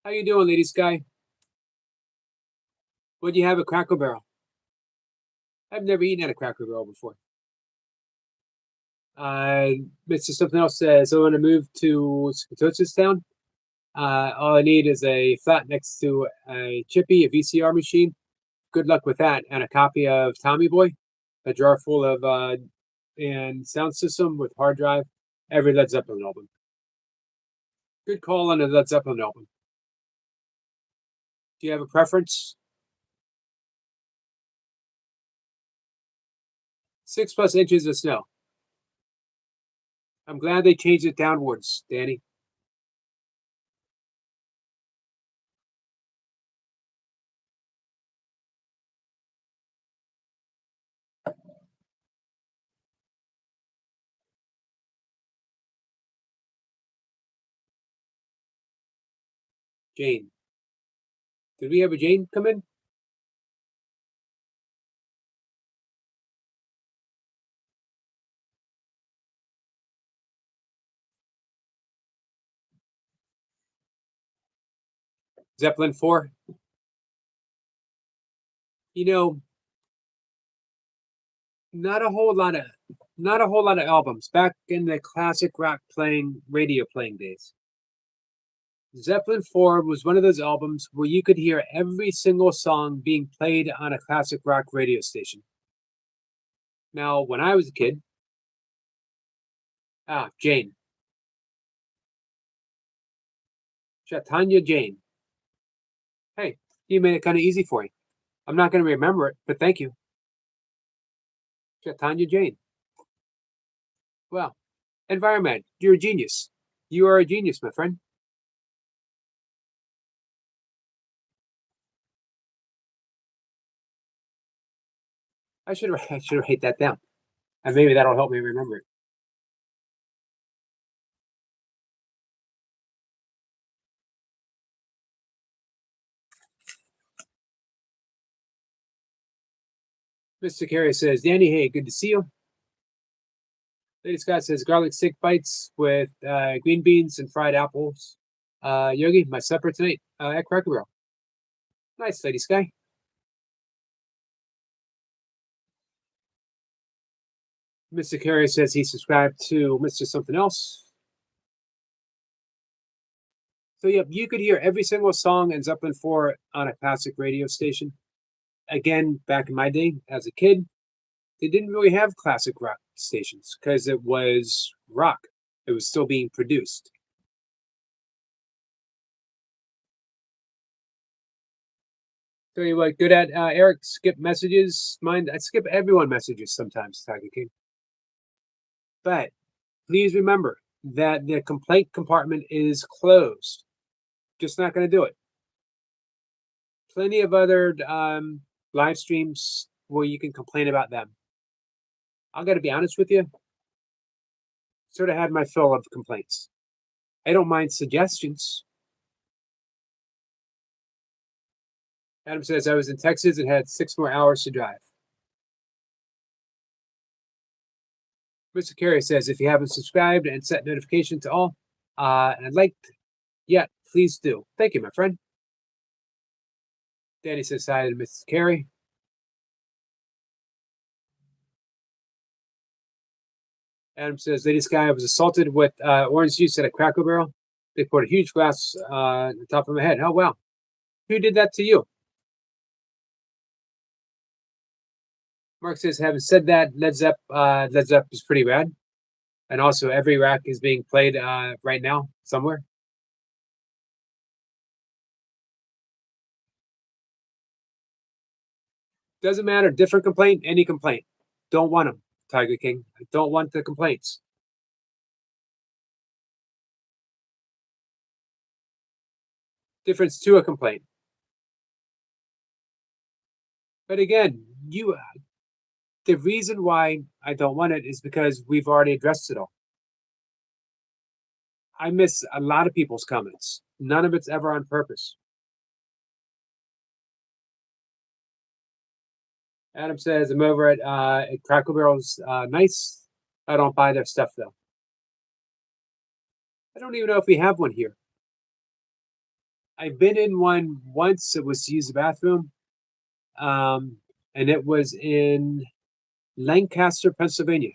How you doing, Lady Sky? What'd you have at Cracker Barrel? I've never eaten at a Cracker Barrel before. Mr. Something Else says, I want to move to Town. All I need is a flat next to a chippy, a VCR machine. Good luck with that, and a copy of Tommy Boy, a jar full of and sound system with hard drive, every Led Zeppelin album. Good call on a Led Zeppelin album. Do you have a preference? 6+ inches of snow. I'm glad they changed it downwards, Danny. Jane. Did we have a Jane come in? Zeppelin 4? You know, not a whole lot of albums back in the classic rock playing radio playing days. Zeppelin 4 was one of those albums where you could hear every single song being played on a classic rock radio station. Now, when I was a kid, Jane. Chaitanya Jane. Hey, you made it kind of easy for me. I'm not going to remember it, but thank you. Chaitanya Jane. Well, Environment, you're a genius. You are a genius, my friend. I should write that down, and maybe that'll help me remember it. Mr. Carey says, Danny, hey, good to see you. Lady Scott says, garlic steak bites with green beans and fried apples. Yogi, my supper tonight at Cracker Barrel. Nice, Lady Sky. Mr. Carey says he subscribed to Mr. Something Else. So, yeah, you could hear every single song in Zeppelin 4 on a classic radio station. Again, back in my day as a kid, they didn't really have classic rock stations because it was rock. It was still being produced. So you like good at Eric skip messages. Mind I skip everyone messages sometimes, Tiger King. But please remember that the complaint compartment is closed. Just not going to do it. Plenty of other live streams where you can complain about them. I got to be honest with you. Sort of had my fill of complaints. I don't mind suggestions. Adam says I was in Texas and had 6 more hours to drive. Mr. Carey says if you haven't subscribed and set notification to all, and I'd like, please do. Thank you, my friend. Danny says hi to Mrs. Carey. Adam says, Lady Sky, I was assaulted with orange juice at a Cracker Barrel. They poured a huge glass on the top of my head. Oh, wow. Who did that to you? Mark says, having said that, Led Zepp is pretty rad. And also, every rack is being played right now somewhere. Doesn't matter. Different complaint, any complaint. Don't want them, Tiger King. I don't want the complaints. Difference to a complaint. But again, the reason why I don't want it is because we've already addressed it all. I miss a lot of people's comments. None of it's ever on purpose. Adam says I'm over at Cracker Barrel's. Nice. I don't buy their stuff though. I don't even know if we have one here. I've been in one once. It was to use the bathroom, um, and it was in Lancaster, Pennsylvania.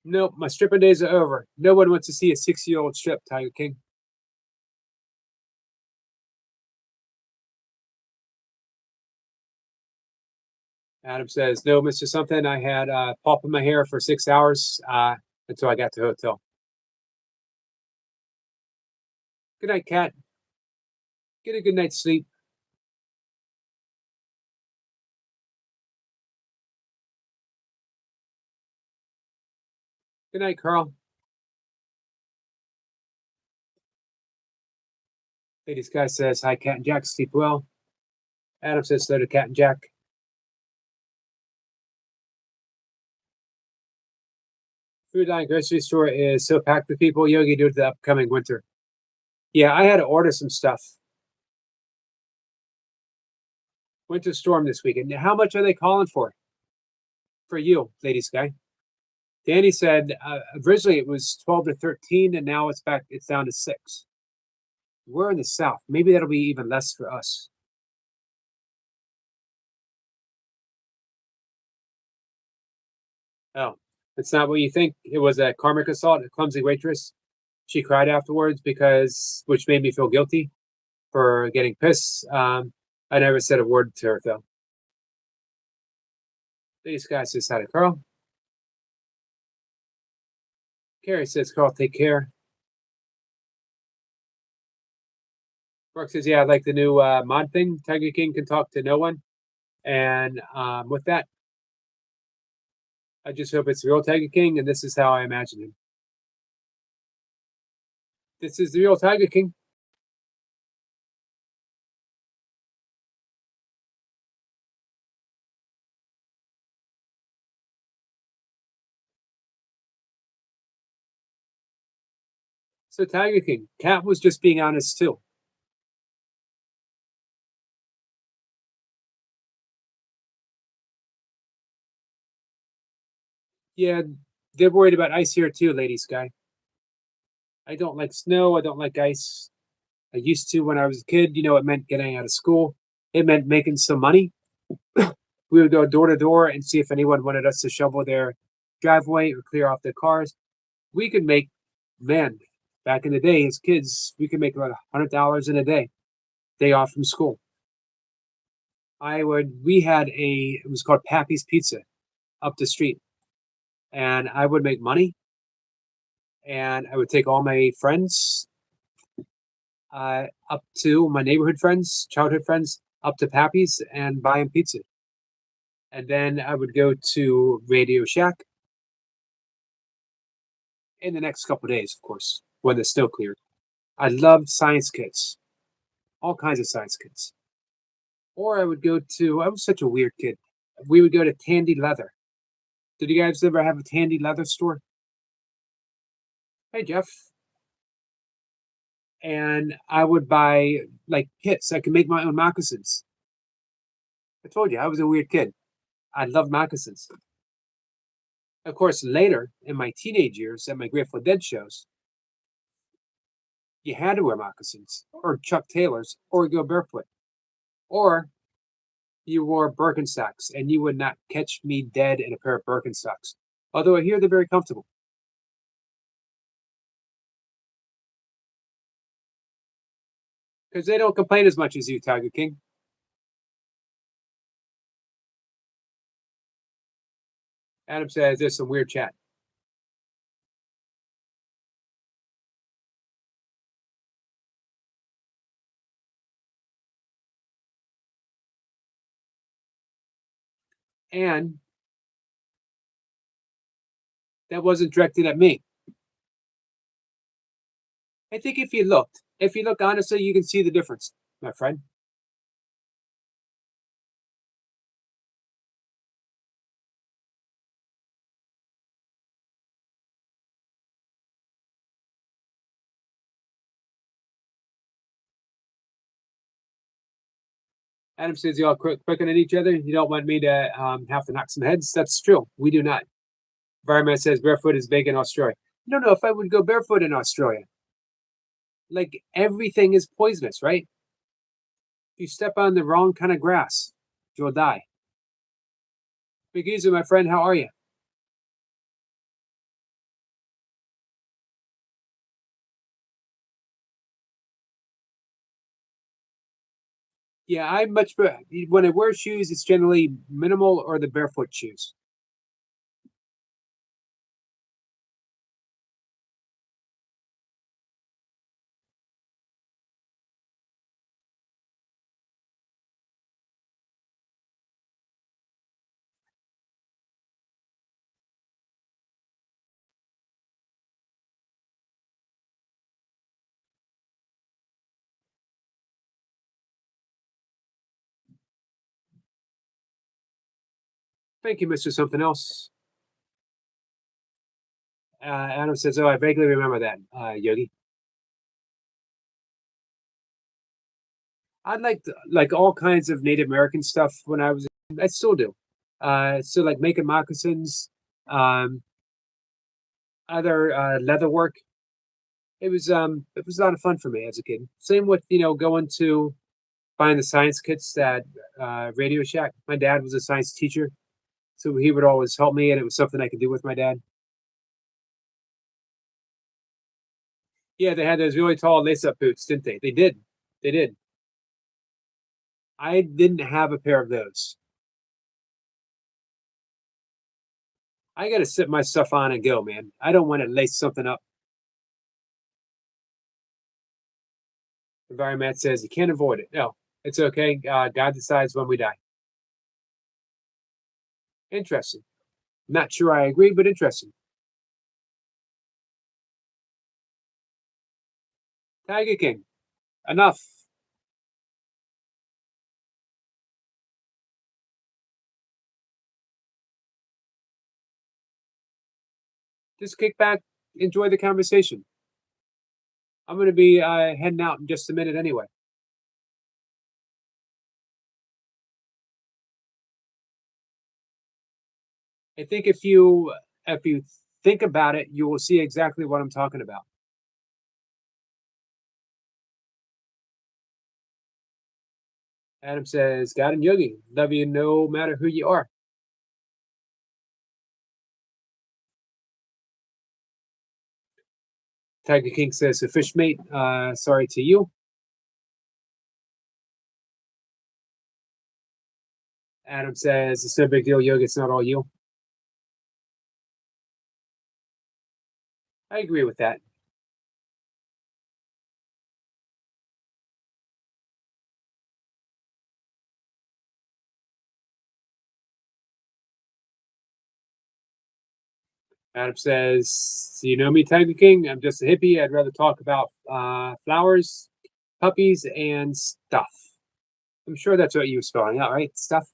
Nope, my stripping days are over. No one wants to see a 6-year-old strip, Tiger King. Adam says, no, Mr. Something. I had pulp in my hair for 6 hours until I got to the hotel. Good night, cat. Get a good night's sleep. Good night, Carl. Ladies guy says, hi, Cat and Jack. Sleep well. Adam says, so to Cat and Jack. Food Line grocery store is so packed with people, Yogi, due to the upcoming winter. Yeah, I had to order some stuff. Winter storm this weekend. Now, how much are they calling for? For you, ladies guy. Danny said originally it was 12 to 13, and now it's down to 6. We're in the south. Maybe that'll be even less for us. Oh, it's not what you think. It was a karmic assault, a clumsy waitress. She cried afterwards which made me feel guilty for getting pissed. I never said a word to her though. These guys says hi to Carl. Carrie says, Carl, take care. Mark says, yeah, I like the new mod thing. Tiger King can talk to no one. And with that, I just hope it's the real Tiger King, and this is how I imagine him. This is the real Tiger King. So Tiger King, Cat was just being honest too. Yeah, they're worried about ice here too, Lady Sky. I don't like snow. I don't like ice. I used to when I was a kid. It meant getting out of school. It meant making some money. We would go door to door and see if anyone wanted us to shovel their driveway or clear off their cars. We could make, man, back in the day as kids, we could make about $100 in a day off from school. We had it was called Pappy's Pizza up the street, and I would make money, and I would take all my friends, up to my neighborhood friends, childhood friends, up to Pappy's and buy them pizza. And then I would go to Radio Shack in the next couple of days, of course, when the snow cleared. I loved science kits, all kinds of science kits. Or I was such a weird kid. We would go to Tandy Leather. Did you guys ever have a Tandy Leather store? Hey, Jeff. And I would buy like kits. I could make my own moccasins. I told you, I was a weird kid. I loved moccasins. Of course, later in my teenage years at my Grateful Dead shows, you had to wear moccasins or Chuck Taylors or go barefoot. Or you wore Birkenstocks, and you would not catch me dead in a pair of Birkenstocks. Although I hear they're very comfortable. Because they don't complain as much as you, Tiger King. Adam says there's some weird chat. And that wasn't directed at me. I think if you look honestly, you can see the difference, my friend. Adam says you all quicker than each other. You don't want me to have to knock some heads. That's true. We do not. Environment says barefoot is big in Australia. I don't know if I would go barefoot in Australia. Like everything is poisonous, right? If you step on the wrong kind of grass, you'll die. Big Easy, my friend, how are you? Yeah, I much when I wear shoes, it's generally minimal or the barefoot shoes. Thank you, Mister Something Else. Adam says, "Oh, I vaguely remember that, Yogi." I liked like all kinds of Native American stuff when I was. I still do. So like making moccasins, um, other leather work. It was a lot of fun for me as a kid. Same with going to buying the science kits at Radio Shack. My dad was a science teacher, so he would always help me, and it was something I could do with my dad. Yeah, they had those really tall lace-up boots, didn't they? They did. They did. I didn't have a pair of those. I got to sit my stuff on and go, man. I don't want to lace something up. Environment says you can't avoid it. No, it's okay. God decides when we die. Interesting. Not sure I agree, but interesting. Tiger King. Enough. Just kick back, enjoy the conversation. I'm going to be heading out in just a minute anyway. I think if you think about it, you will see exactly what I'm talking about. Adam says, God and Yogi, love you no matter who you are. Tiger King says, so fish mate, sorry to you. Adam says, it's no big deal, Yogi, it's not all you. I agree with that. Adam says, you know me, Tiger King? I'm just a hippie. I'd rather talk about flowers, puppies, and stuff. I'm sure that's what you were spelling out, right? Stuff.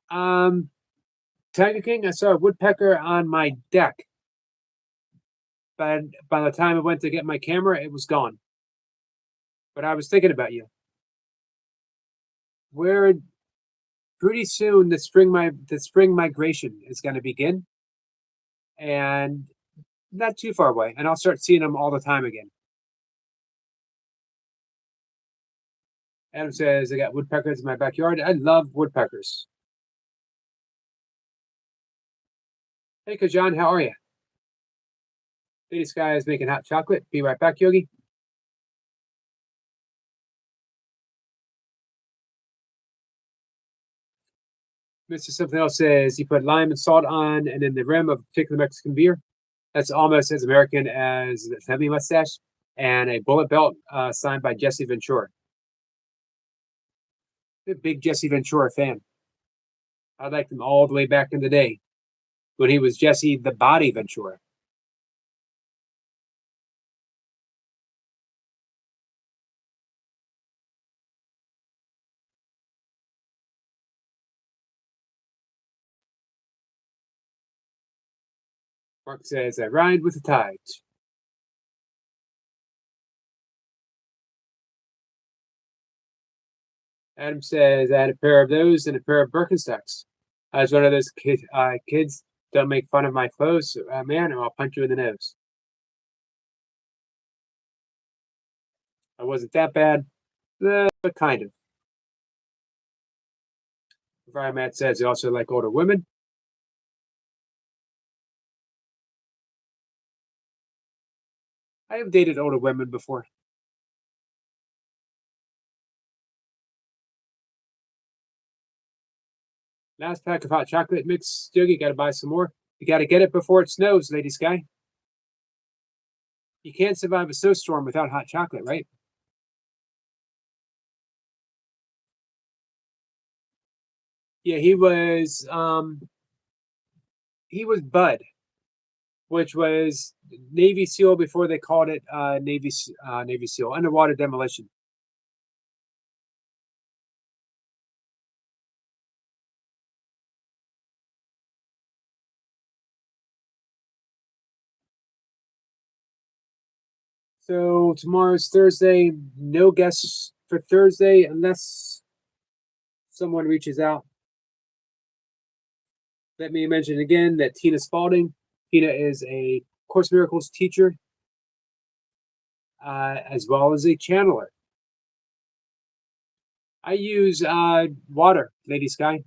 Um, Tiger King, I saw a woodpecker on my deck. But by the time I went to get my camera, it was gone. But I was thinking about you. We're pretty soon the spring migration is going to begin, and not too far away, and I'll start seeing them all the time again. Adam says I got woodpeckers in my backyard. I love woodpeckers. Hey, Kajan, how are you? Lady Sky is making hot chocolate. Be right back, Yogi. Mr. Something Else says he put lime and salt on, and then the rim of a particular Mexican beer. That's almost as American as the heavy mustache and a bullet belt signed by Jesse Ventura. I'm a big Jesse Ventura fan. I liked him all the way back in the day when he was Jesse the Body Ventura. Mark says, I ride with the tides. Adam says, I had a pair of those and a pair of Birkenstocks. I was one of those kids, don't make fun of my clothes, man, or I'll punch you in the nose. I wasn't that bad, but kind of. Brian Matt says he also like older women. I have dated older women before. Last pack of hot chocolate mix, Yogi. Got to buy some more. You got to get it before it snows, Lady Sky. You can't survive a snowstorm without hot chocolate, right? Yeah, he was Bud, which was Navy SEAL before they called it Navy SEAL, underwater demolition. So tomorrow's Thursday. No guests for Thursday unless someone reaches out. Let me mention again that Tina Spalding. Tina is a Course Miracles teacher, as well as a channeler. I use water, Lady Sky.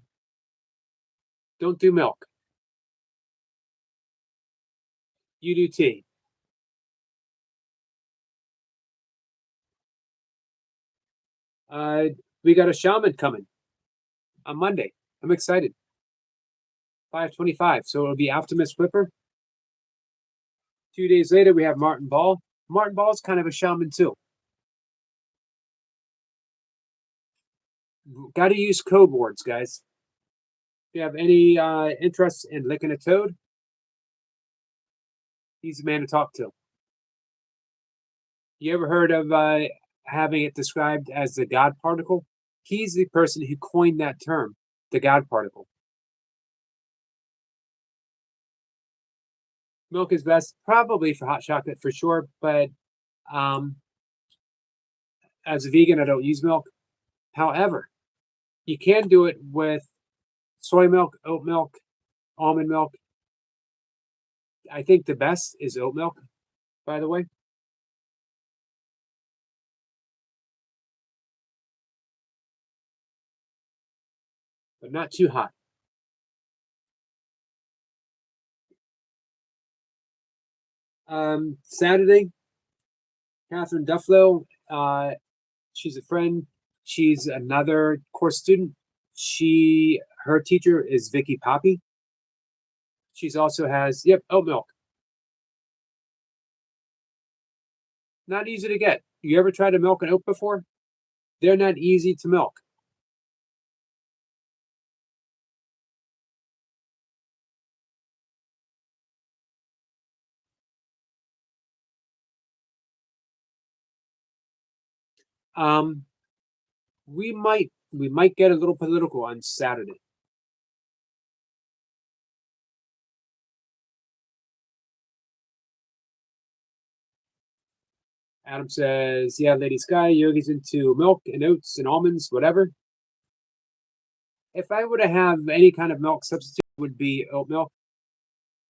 Don't do milk. You do tea. Uh, we got a shaman coming on Monday. I'm excited. 5:25. So it'll be Optimus Whipper. 2 days later, we have Martin Ball. Martin Ball's kind of a shaman too. Got to use code words, guys. If you have any interest in licking a toad, he's the man to talk to. You ever heard of having it described as the God particle? He's the person who coined that term, the God particle. Milk is best, probably for hot chocolate for sure, but um, as a vegan, I don't use milk. However, you can do it with soy milk, oat milk, almond milk. I think the best is oat milk, by the way. But not too hot. Saturday, Catherine Dufflo. She's a friend. She's another course student. Her teacher is Vicky Poppy. She's also has oat milk. Not easy to get. You ever tried to milk an oat before? They're not easy to milk. Um, we might get a little political on Saturday. Adam says, yeah, Lady Sky, Yogi's into milk and oats and almonds, whatever. If I were to have any kind of milk substitute, it would be oat milk.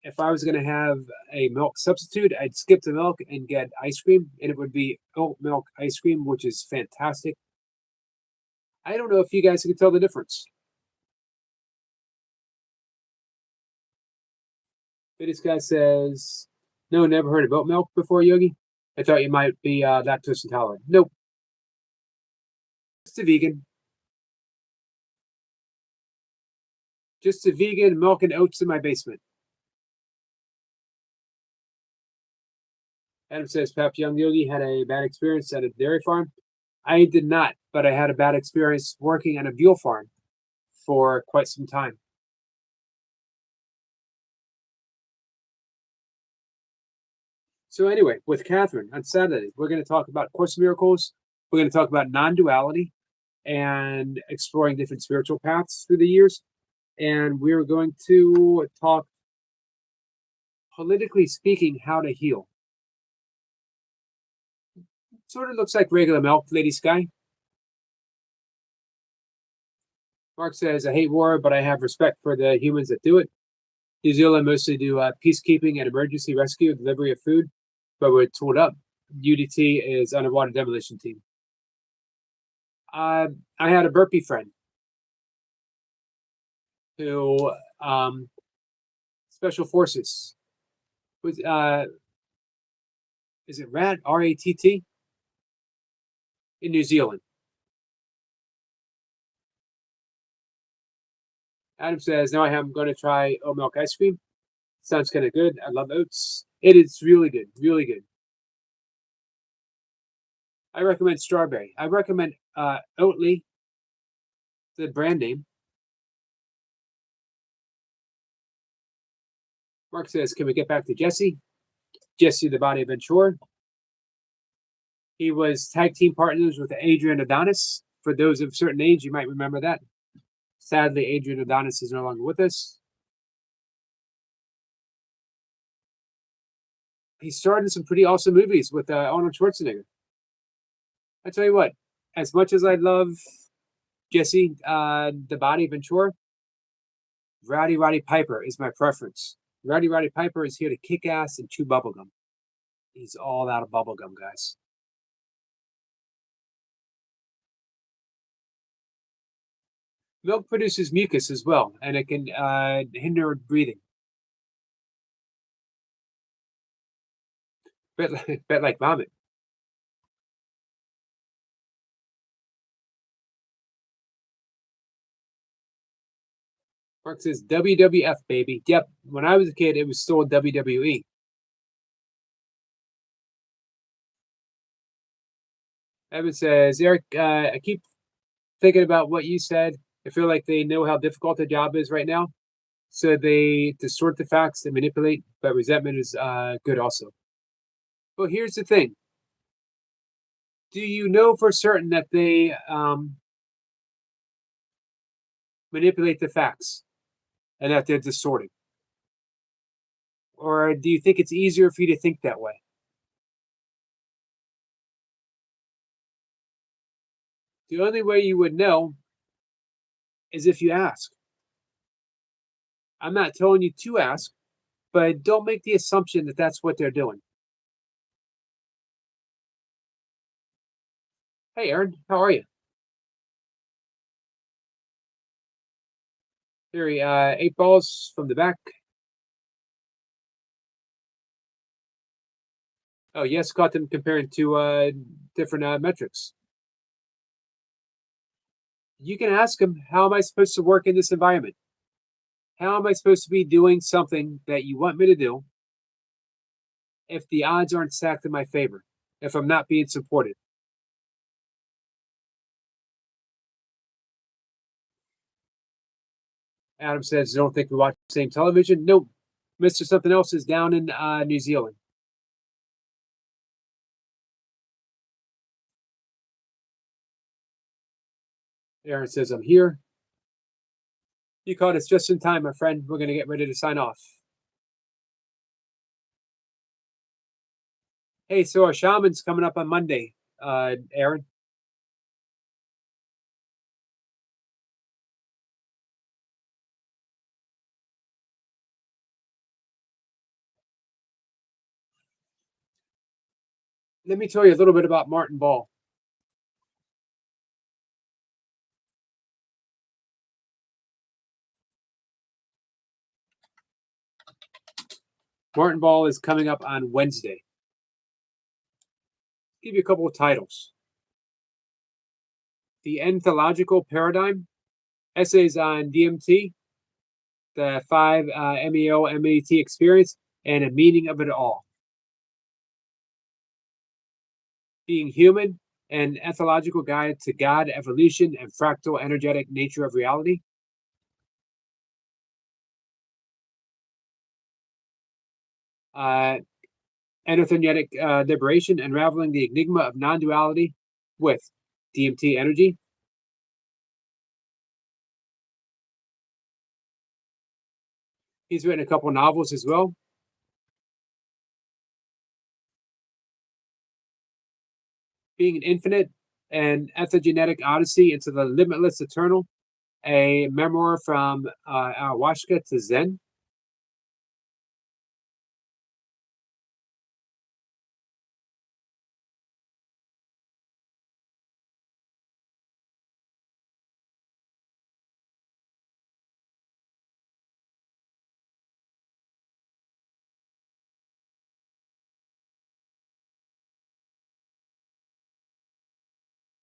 If I was going to have a milk substitute, I'd skip the milk and get ice cream, and it would be oat milk ice cream, which is fantastic. I don't know if you guys can tell the difference. This guy says, no, never heard of oat milk before, Yogi. I thought you might be lactose intolerant. Nope. Just a vegan. Just a vegan, milk and oats in my basement. Adam says, Pap Young Yogi had a bad experience at a dairy farm. I did not, but I had a bad experience working on a veal farm for quite some time. So anyway, with Catherine on Saturday, we're going to talk about Course in Miracles. We're going to talk about non-duality and exploring different spiritual paths through the years. And we're going to talk, politically speaking, how to heal. Sort of looks like regular milk, Lady Sky. Mark says, I hate war, but I have respect for the humans that do it. New Zealand mostly do peacekeeping and emergency rescue, delivery of food, but we're tooled up. UDT is underwater demolition team. I had a burpee friend who special forces was is it RAT RATT in New Zealand. Adam says, now I'm going to try oat milk ice cream. Sounds kind of good. I love oats. It is really good, really good. I recommend strawberry. I recommend Oatly, the brand name. Mark says, can we get back to Jesse? Jesse, the body of Ventura. He was tag team partners with Adrian Adonis. For those of a certain age, you might remember that. Sadly, Adrian Adonis is no longer with us. He starred in some pretty awesome movies with Arnold Schwarzenegger. I tell you what, as much as I love Jesse, the body of Ventura, Roddy Piper is my preference. Roddy Piper is here to kick ass and chew bubblegum. He's all out of bubblegum, guys. Milk produces mucus as well, and it can hinder breathing. Bet like vomit. Mark says WWF, baby. Yep. When I was a kid, it was still WWE. Evan says, Eric, I keep thinking about what you said. I feel like they know how difficult the job is right now. So they distort the facts and manipulate, but resentment is good also. Well, here's the thing. Do you know for certain that they manipulate the facts and that they're distorting? Or do you think it's easier for you to think that way? The only way you would know is if you ask. I'm not telling you to ask, but don't make the assumption that that's what they're doing. Hey, Aaron, how are you? Here, 8 balls from the back. Oh, yes, caught them comparing to different metrics. You can ask them, how am I supposed to work in this environment? How am I supposed to be doing something that you want me to do if the odds aren't stacked in my favor, if I'm not being supported? Adam says, don't think we watch the same television. Nope. Mr. Something Else is down in New Zealand. Aaron says, I'm here. You caught us just in time, my friend. We're going to get ready to sign off. Hey, so our shaman's coming up on Monday, Aaron. Let me tell you a little bit about Martin Ball. Martin Ball is coming up on Wednesday. Give you a couple of titles. The Enthological Paradigm, Essays on DMT, the 5 MEO MET experience, and a meaning of it all. Being Human, an ethological guide to God, evolution, and fractal energetic nature of reality. Energetic liberation, unraveling the enigma of non-duality with DMT energy. He's written a couple novels as well. Being an Infinite, an ethogenetic odyssey into the limitless eternal. a memoir from ayahuasca to Zen.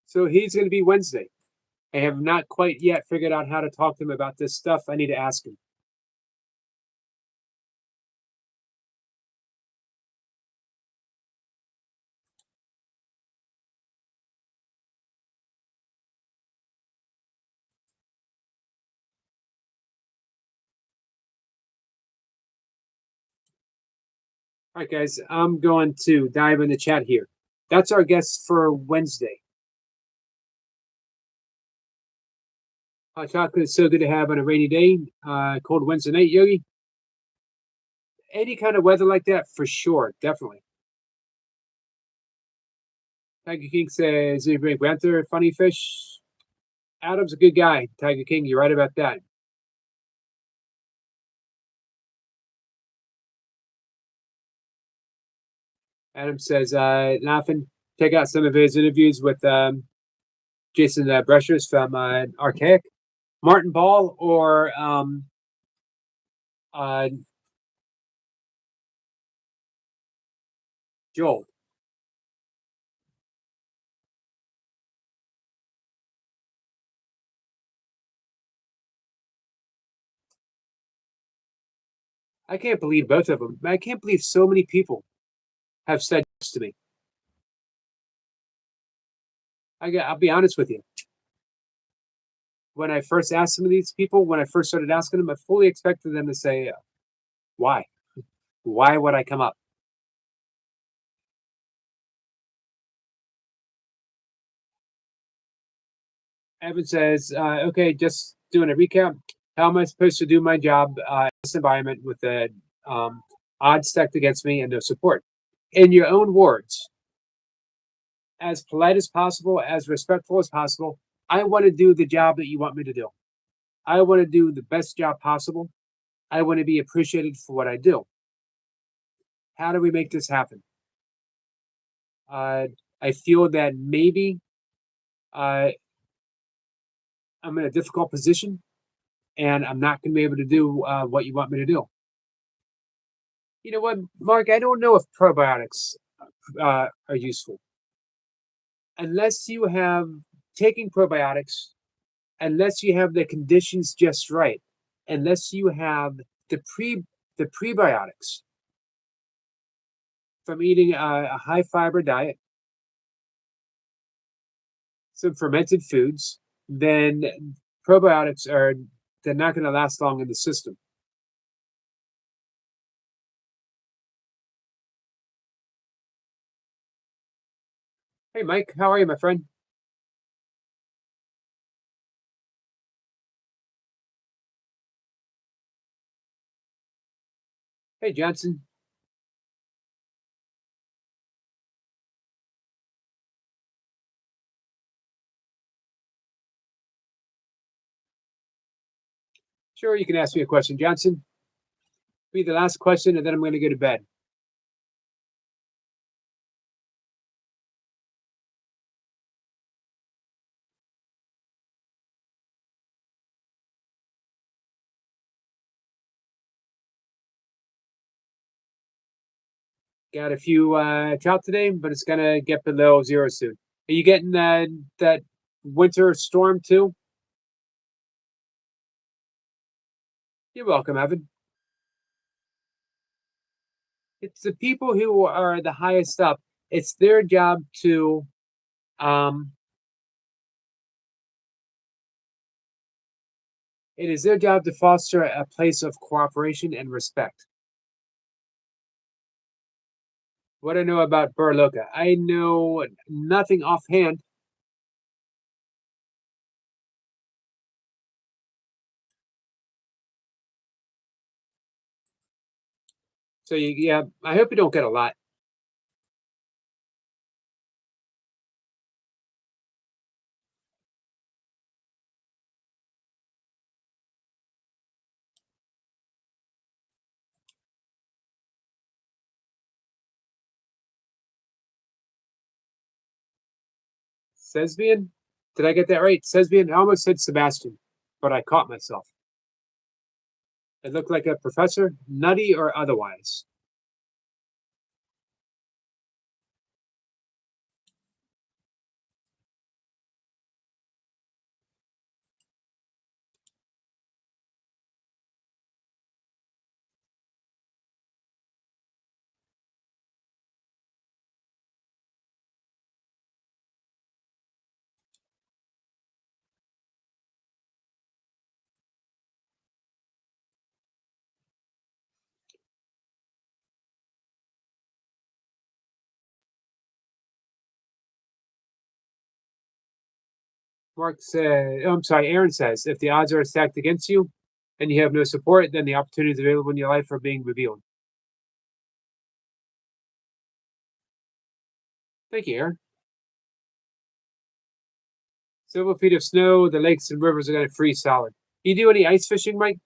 So he's going to be Wednesday. I have not quite yet figured out how to talk to him about this stuff. I need to ask him. All right, guys, I'm going to dive in the chat here. That's our guest for Wednesday. Hot chocolate is so good to have on a rainy day. Cold Wednesday night, Yogi. Any kind of weather like that, for sure, definitely. Tiger King says, "Anybody Gunther, funny fish." Adam's a good guy. Tiger King, you're right about that. Adam says, laughing. Check out some of his interviews with Jason Brushers from Archaic, Martin Ball, or uh, Joel. I can't believe both of them. I can't believe so many people have said this to me. I'll be honest with you. When I first asked some of these people, when I first started asking them, I fully expected them to say, "Why? Why would I come up?" Evan says, "Okay, just doing a recap. How am I supposed to do my job in this environment with the odds stacked against me and no support?" In your own words, as polite as possible, as respectful as possible. I want to do the job that you want me to do. I want to do the best job possible. I want to be appreciated for what I do. How do we make this happen? Uh, I feel that maybe uh, I'm in a difficult position and I'm not going to be able to do what you want me to do. You know what, Mark? I don't know if probiotics are useful unless you have taking probiotics, unless you have the conditions just right, unless you have the prebiotics from eating a high fiber diet, some fermented foods, then probiotics are they're not going to last long in the system. Hey, Mike, how are you, my friend? Hey, Johnson. Sure, you can ask me a question, Johnson. Be the last question, and then I'm going to go to bed. Got a few trout today, but it's going to get below zero soon. Are you getting that winter storm too? You're welcome, Evan. It's the people who are the highest up. It's their job to um, it is their job to foster a place of cooperation and respect. What I know about Burloka, I know nothing offhand. So yeah, I hope you don't get a lot. Sesbian? Did I get that right? Sesbian? I almost said Sebastian, but I caught myself. It looked like a professor, nutty or otherwise. Mark said, oh, I'm sorry, Aaron says, if the odds are stacked against you and you have no support, then the opportunities available in your life are being revealed. Thank you, Aaron. Several feet of snow, the lakes and rivers are going to freeze solid. You do any ice fishing, Mike?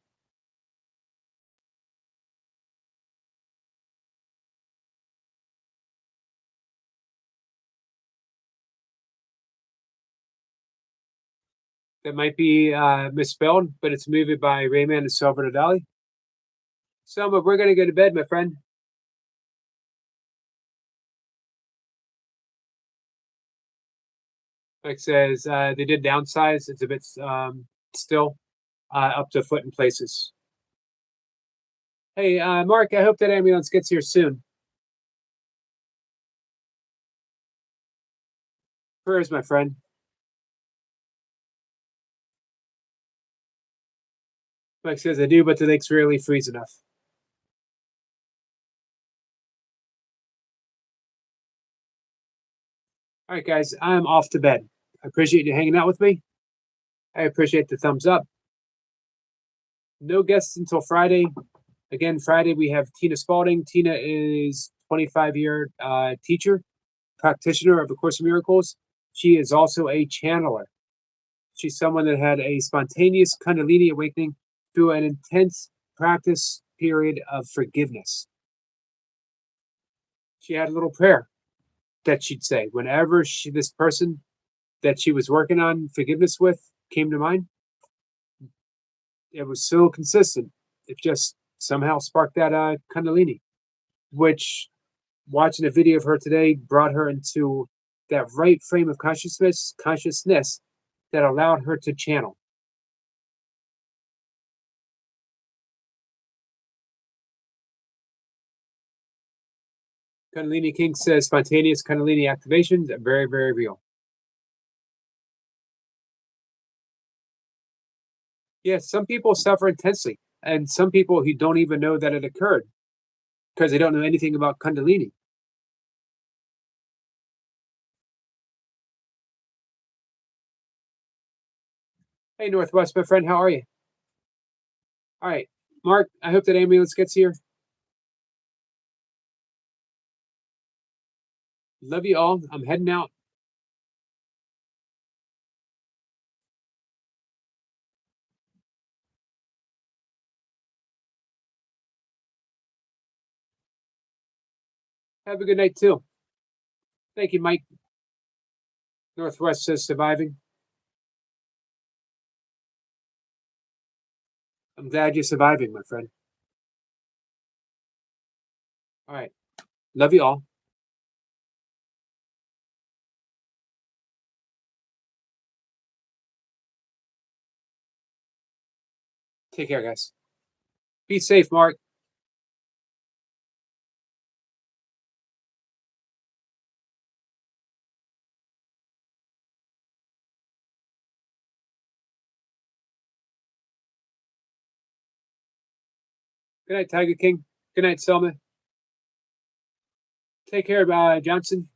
That might be misspelled, but it's a movie by Rayman and Salvador Dali. Selma, we're going to go to bed, my friend. Mike says they did downsize. It's a bit still up to a foot in places. Hey, Mark, I hope that ambulance gets here soon. Prayers, my friend. Mike says I do, but the lakes rarely freeze enough. All right, guys, I'm off to bed. I appreciate you hanging out with me. I appreciate the thumbs up. No guests until Friday. Again, Friday we have Tina Spalding. Tina is 25-year teacher, practitioner of the Course of Miracles. She is also a channeler. She's someone that had a spontaneous Kundalini awakening through an intense practice period of forgiveness. She had a little prayer that she'd say whenever this person that she was working on forgiveness with came to mind. It was so consistent. It just somehow sparked that Kundalini, which watching a video of her today brought her into that right frame of consciousness that allowed her to channel. Kundalini King says spontaneous Kundalini activations are very, very real. Yes, some people suffer intensely, and some people who don't even know that it occurred because they don't know anything about Kundalini. Hey, Northwest, my friend, how are you? All right, Mark, I hope that ambulance gets here. Love you all. I'm heading out. Have a good night, too. Thank you, Mike. Northwest says surviving. I'm glad you're surviving, my friend. All right. Love you all. Take care, guys. Be safe, Mark. Good night, Tiger King. Good night, Selma. Take care, Johnson.